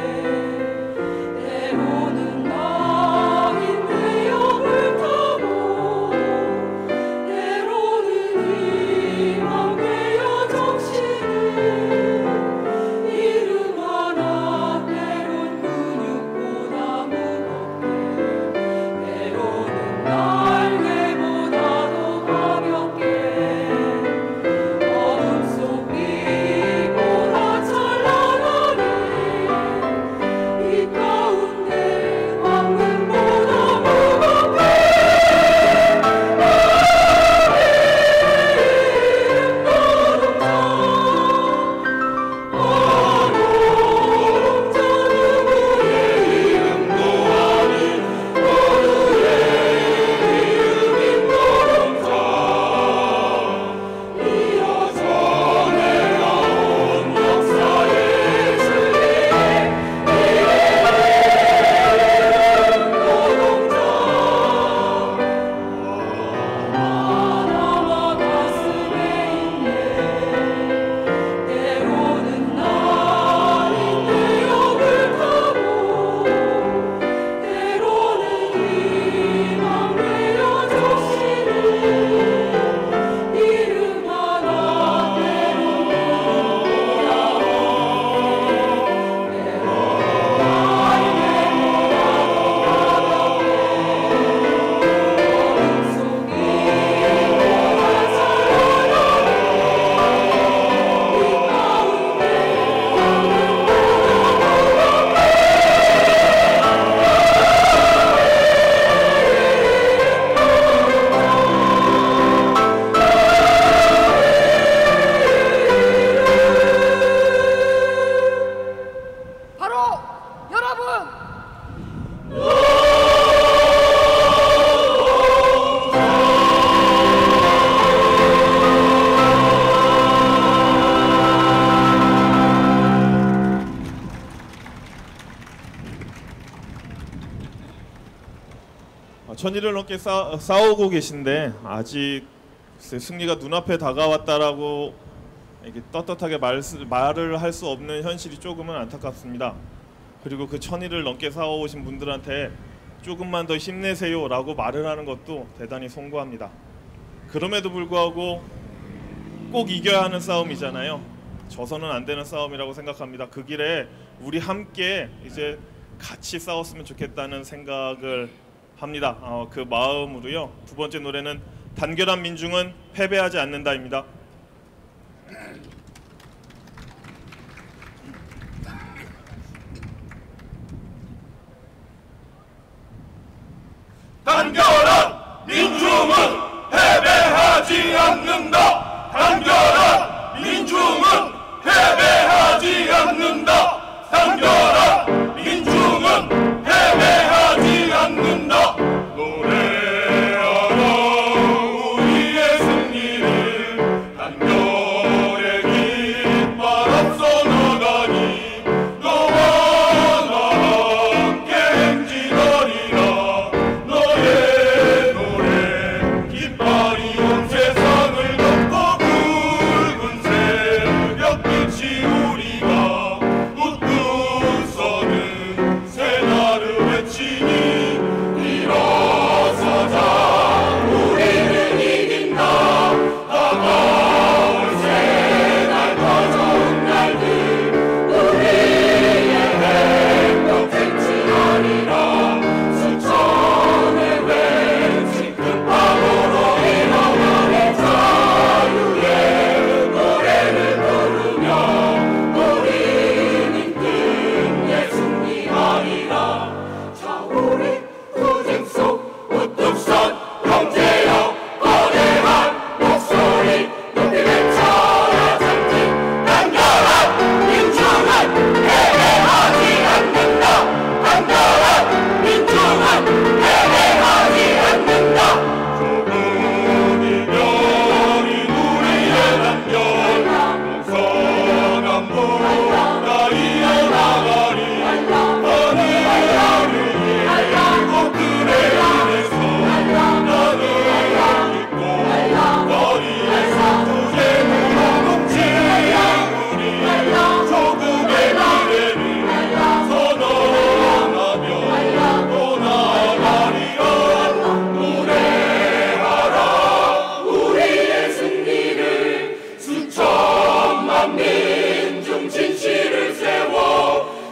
천일을 넘게 싸우고 계신데 아직 승리가 눈앞에 다가왔다라고 이렇게 떳떳하게 말을 할 수 없는 현실이 조금은 안타깝습니다. 그리고 그 천일을 넘게 싸워오신 분들한테 조금만 더 힘내세요라고 말을 하는 것도 대단히 송구합니다. 그럼에도 불구하고 꼭 이겨야 하는 싸움이잖아요. 져서는 안 되는 싸움이라고 생각합니다. 그 길에 우리 함께 이제 같이 싸웠으면 좋겠다는 생각을 합니다. 그 마음으로요. 두 번째 노래는 단결한 민중은 패배하지 않는다입니다. 단결한 민중은 패배하지 않는다. 단결한 민중은 패배하지 않는다. 단결한 민중은 패배하지 않는다. 노래하라 우리의 승리를 단결의 깃발 앞서 나가니 너와 나 함께 행진하리라. 너의 노래 깃발이 온 세상을 덮고 붉은 새벽빛이 우리가 웃고 서는 새날을 외치니 일어서자 우리는 이긴다. 다가올 새날 더 좋은 날들 우리의 행복 쟁취하리라. 수천의 외친 끝방으로 일어나는 자유의 노래를 부르며 우리는 끝내 승리하리라. 자 우리 투쟁 속 우뚝 선 형제여 거대한 목소리 높이 외쳐라. 전진 단결한 민중은 패배하지 않는다. 단결한 민중은 패배하지 않는다. 조국이 별이 우리의 단결 동서남북 이어나가리. 하늘하늘 꽃들에 인해서 나는 믿고 거리에서 투쟁으로 뭉친 우리 조국의 미래를 선언하며 또 나아가리라. 노래하라 우리의 승리를 수천만 민중 진실을 세워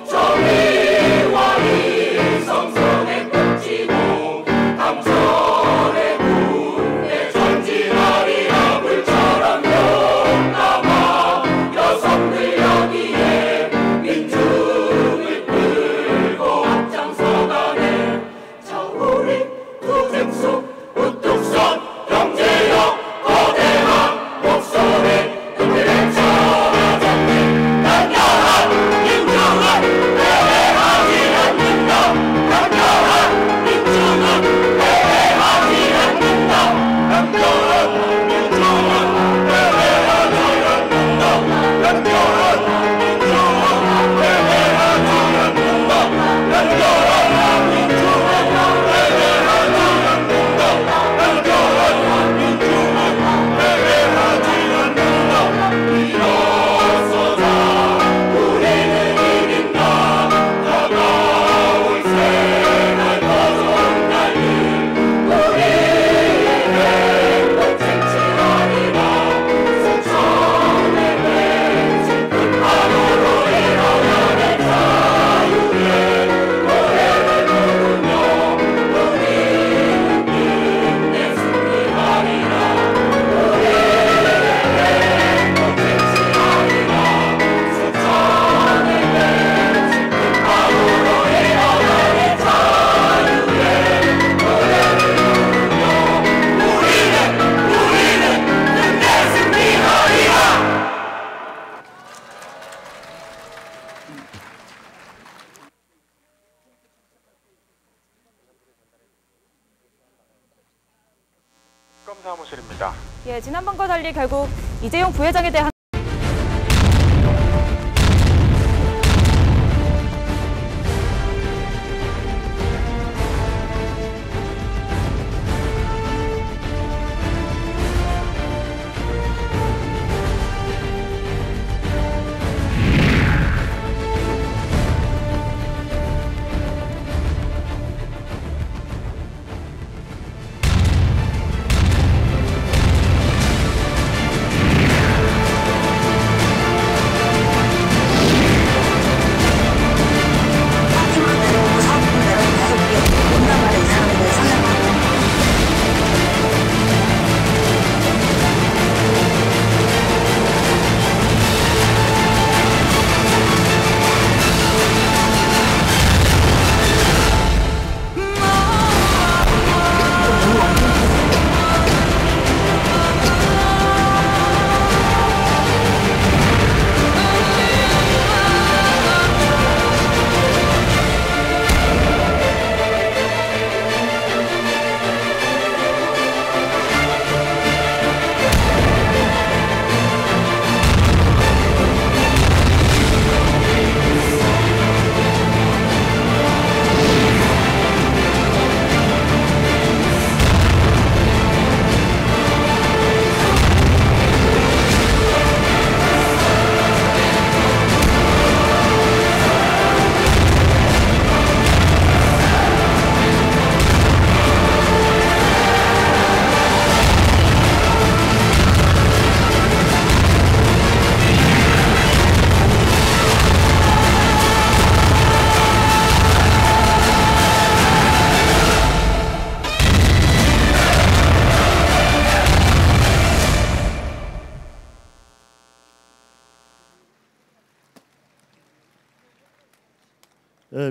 정의와 이성성에 꽂히고 강철의 군대 전진하리라. 불처럼 용감한 여성들 여기에 민중을 끌고 앞장서가네. 자 우리 투쟁 속 우뚝선 형제여 거대한 목소리 높이 외쳐라. 전진 단결한 민중은 패배하지 않는다. 단결한 민중은 패배하지 않는다. 단결한 민중은 패배하지 않는다. 단결한 민중은 패배하지 않는다. 단결한 민중은 패배하지 않는다. 단결한 민중은 패배하지 않는다. 일어서자 우리는 이긴다. 다가올 새날 더 좋은 날들 우리의 행복 쟁취하리라. 수천의 외친 끝판으로 일어나는 자유의 노래를 부르며 우리는 끝내 승리하리라. 우리의 행복 쟁취하리라. 수천의 외친 끝판으로 일어나는 자유의 노래를 부르며 우리는 끝내 승리하리라. 사무실입니다. 예, 지난번과 달리 결국 이재용 부회장에 대한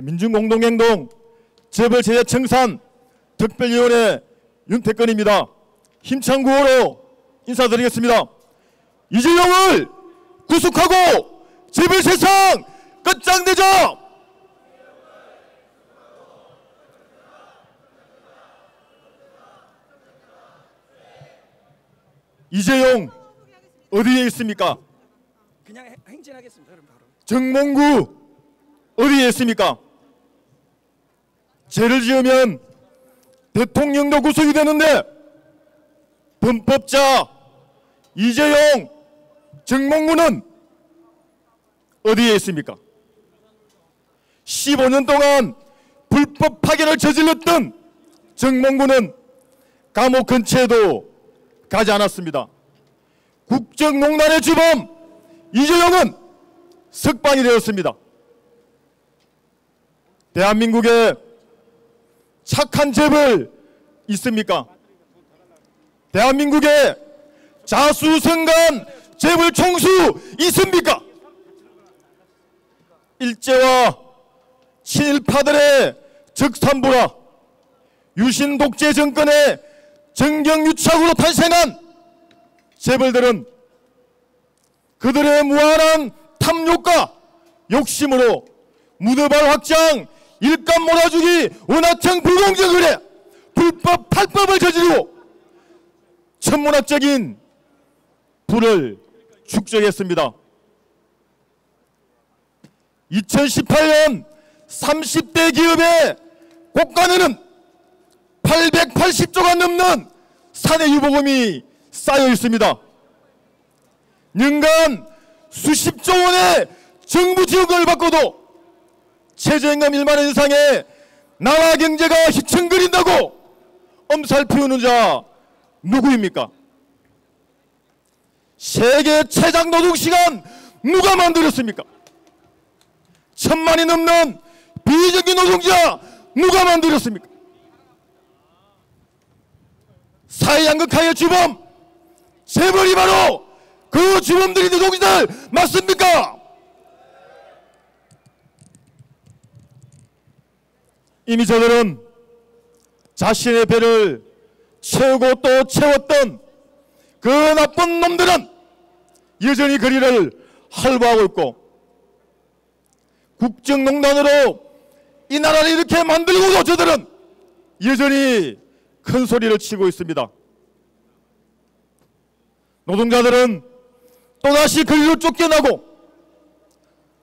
민중공동행동 재벌제재청산 특별위원회 윤태권입니다. 힘찬 구호로 인사드리겠습니다. 이재용을 구속하고 재벌세상 끝장내자! 이재용 어디에 있습니까? 그냥 행진하겠습니다. 그럼 바로. 정몽구 어디에 있습니까? 죄를 지으면 대통령도 구속이 되는데 범법자 이재용, 정몽구는 어디에 있습니까? 15년 동안 불법 파견을 저질렀던 정몽구는 감옥 근처에도 가지 않았습니다. 국정농단의 주범 이재용은 석방이 되었습니다. 대한민국에 착한 재벌 있습니까? 대한민국에 자수성가한 재벌 총수 있습니까? 일제와 친일파들의 적산부라 유신 독재 정권의 정경유착으로 탄생한 재벌들은 그들의 무한한 탐욕과 욕심으로 무드발 확장, 일감 몰아주기, 원하청 불공정 의례, 불법 탈법을 저지르고 천문학적인 부를 축적했습니다. 2018년 30대 기업의 고가에는 880조가 넘는 사내 유보금이 쌓여 있습니다. 연간 수십조 원의 정부 지원금을 받고도 최저임금 1만 원 이상의 나라 경제가 휘청거린다고 엄살 피우는 자 누구입니까? 세계 최장 노동시간 누가 만들었습니까? 1000만이 넘는 비정규 노동자 누가 만들었습니까? 사회양극화의 주범 재벌이 바로 그 주범들이 노동자들 맞습니까? 이미 저들은 자신의 배를 채우고 또 채웠던 그 나쁜 놈들은 여전히 거리를 활보하고 있고 국정농단으로 이 나라를 이렇게 만들고도 저들은 여전히 큰 소리를 치고 있습니다. 노동자들은 또다시 거리로 쫓겨나고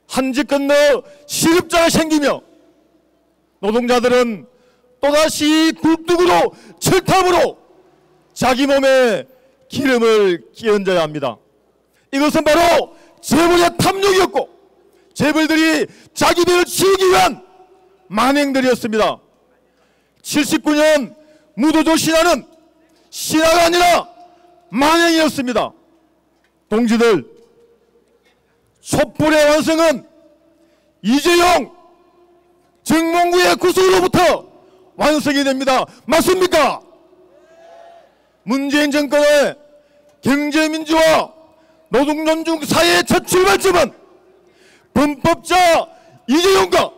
한집 건너 실업자가 생기며 노동자들은 또다시 굴뚝으로 철탑으로 자기 몸에 기름을 끼얹어야 합니다. 이것은 바로 재벌의 탐욕이었고 재벌들이 자기 배를 치우기 위한 만행들이었습니다. 79년 무도조 신화는 신화가 아니라 만행이었습니다. 동지들, 촛불의 완성은 이재용, 정몽구의 구속으로부터 완성이 됩니다. 맞습니까? 문재인 정권의 경제민주화 노동존중 사회의 첫 출발점은 범법자 이재용과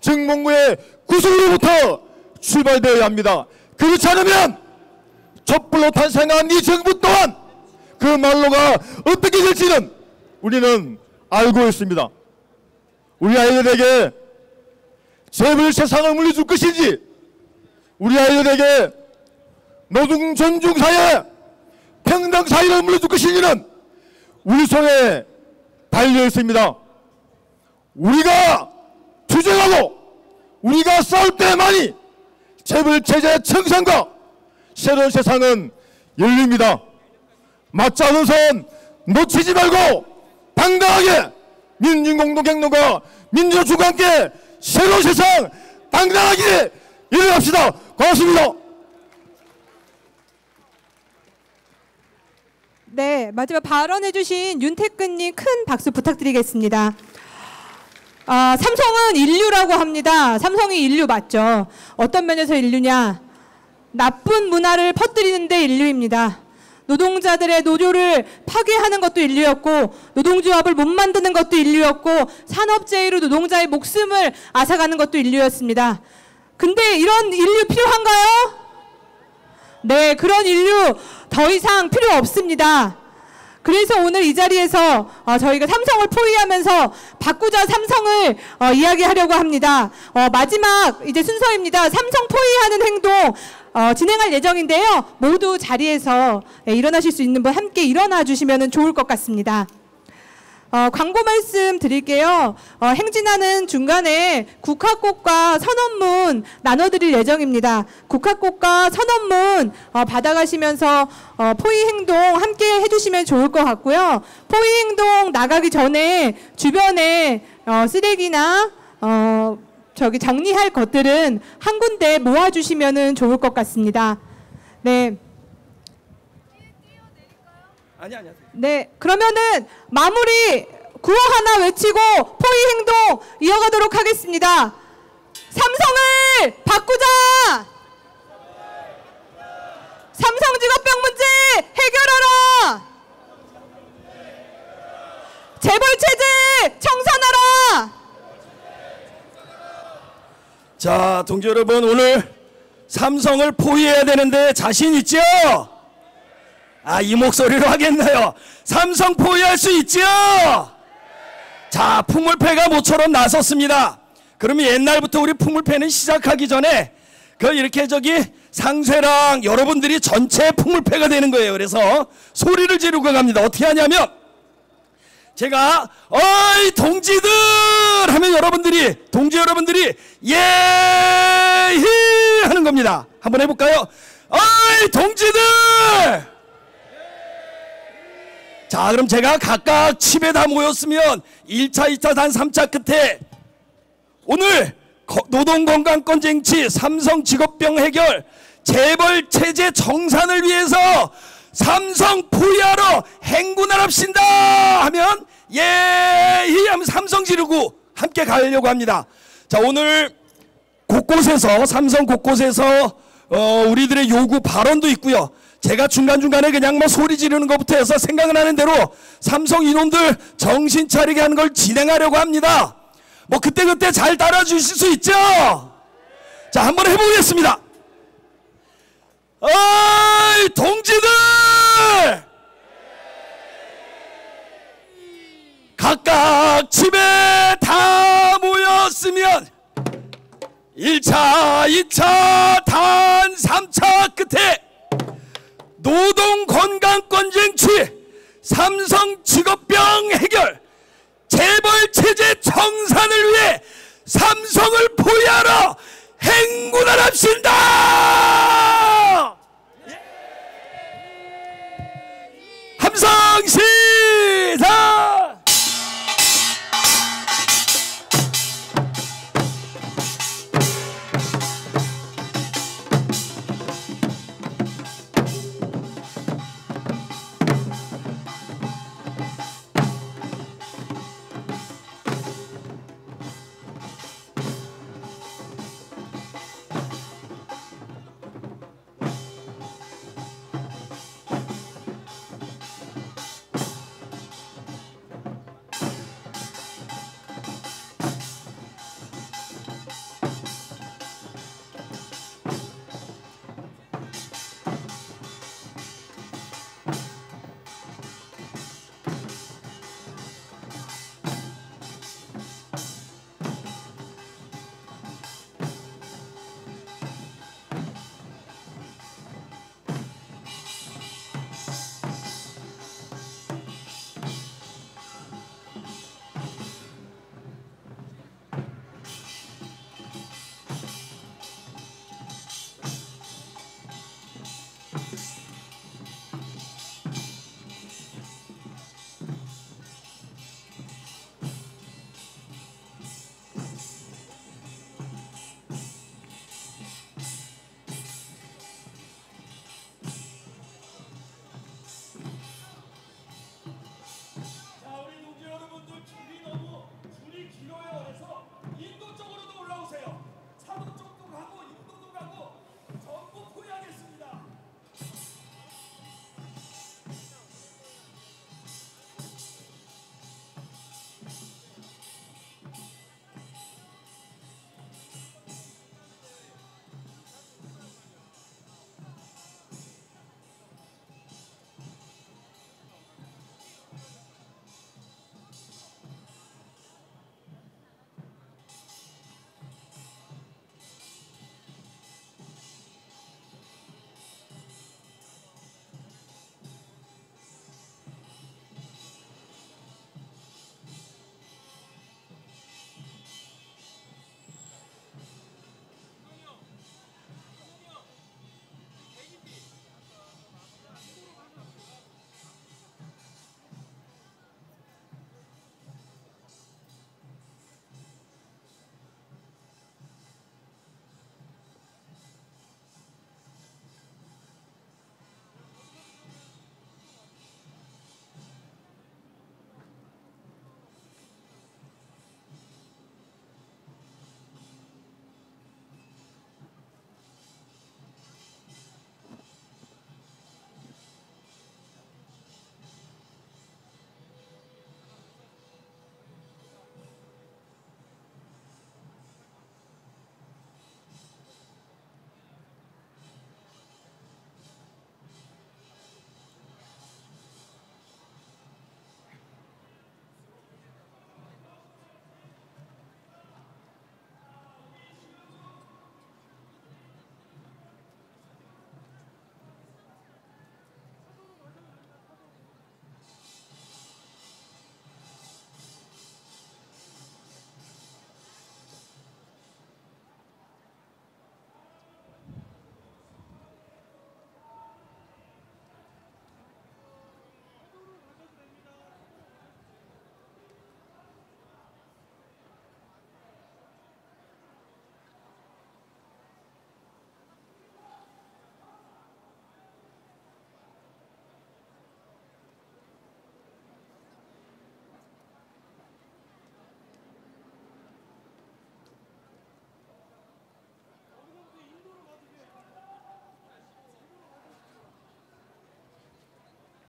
정몽구의 구속으로부터 출발되어야 합니다. 그렇지 않으면 촛불로 탄생한 이 정부 또한 그 말로가 어떻게 될지는 우리는 알고 있습니다. 우리 아이들에게 재벌 세상을 물려줄 것인지 우리 아이들에게 노동 존중 사회, 평등 사회를 물려줄 것인지는 우리 손에 달려 있습니다. 우리가 투쟁하고 우리가 싸울 때만이 재벌 체제 청산과 새로운 세상은 열립니다. 맞지 않은 선 놓치지 말고 당당하게 민중공동행동과 민주주의와 함께 새로운 세상 당당하게 일어납시다. 고맙습니다. 네, 마지막 발언해주신 윤태근님 큰 박수 부탁드리겠습니다. 삼성은 인류라고 합니다. 삼성이 인류 맞죠? 어떤 면에서 인류냐? 나쁜 문화를 퍼뜨리는 데 인류입니다. 노동자들의 노조를 파괴하는 것도 인류였고 노동조합을 못 만드는 것도 인류였고 산업재해로 노동자의 목숨을 앗아가는 것도 인류였습니다. 근데 이런 인류 필요한가요? 네, 그런 인류 더 이상 필요 없습니다. 그래서 오늘 이 자리에서 저희가 삼성을 포위하면서 바꾸자 삼성을 이야기하려고 합니다. 마지막 이제 순서입니다. 삼성 포위하는 행동 진행할 예정인데요. 모두 자리에서 일어나실 수 있는 분 함께 일어나 주시면 좋을 것 같습니다. 광고 말씀 드릴게요. 행진하는 중간에 국화꽃과 선언문 나눠드릴 예정입니다. 국화꽃과 선언문 받아가시면서 포위 행동 함께 해주시면 좋을 것 같고요. 포위 행동 나가기 전에 주변에 쓰레기나 저기 정리할 것들은 한 군데 모아주시면 좋을 것 같습니다. 네. 네, 그러면은 마무리 구호 하나 외치고 포위 행동 이어가도록 하겠습니다. 삼성을 바꾸자! 삼성 직업병 문제 해결하라! 재벌 체제 청산하라! 자, 동지 여러분, 오늘 삼성을 포위해야 되는데 자신 있죠? 이 목소리로 하겠나요? 삼성 포위할 수 있죠? 자, 풍물패가 모처럼 나섰습니다. 그러면 옛날부터 우리 풍물패는 시작하기 전에 이렇게 상쇠랑 여러분들이 전체 풍물패가 되는 거예요. 그래서 소리를 지르고 갑니다. 어떻게 하냐면 제가 어이 동지들 하면 동지 여러분들이 예히 하는 겁니다. 한번 해볼까요? 어이 동지들! 자, 그럼 제가 각각 칩에 다 모였으면 1차, 2차, 단 3차 끝에 오늘 노동건강권 쟁취, 삼성 직업병 해결, 재벌 체제 정산을 위해서 삼성 포위하러 행군을 합시다 하면 예히 하면 삼성 지르고 함께 가려고 합니다. 자, 오늘 곳곳에서 삼성 곳곳에서 우리들의 요구 발언도 있고요. 제가 중간중간에 그냥 소리 지르는 것부터 해서 생각나는 대로 삼성 인원들 정신 차리게 하는 걸 진행하려고 합니다. 그때그때 잘 따라주실 수 있죠? 자, 한번 해보겠습니다. 어이 동지들! 각각 집에 다 모였으면 1차, 2차, 단 3차 끝에 노동건강권 쟁취, 삼성 직업병 해결, 재벌 체제 청산을 위해 삼성을 포위하러 행군을 합시다!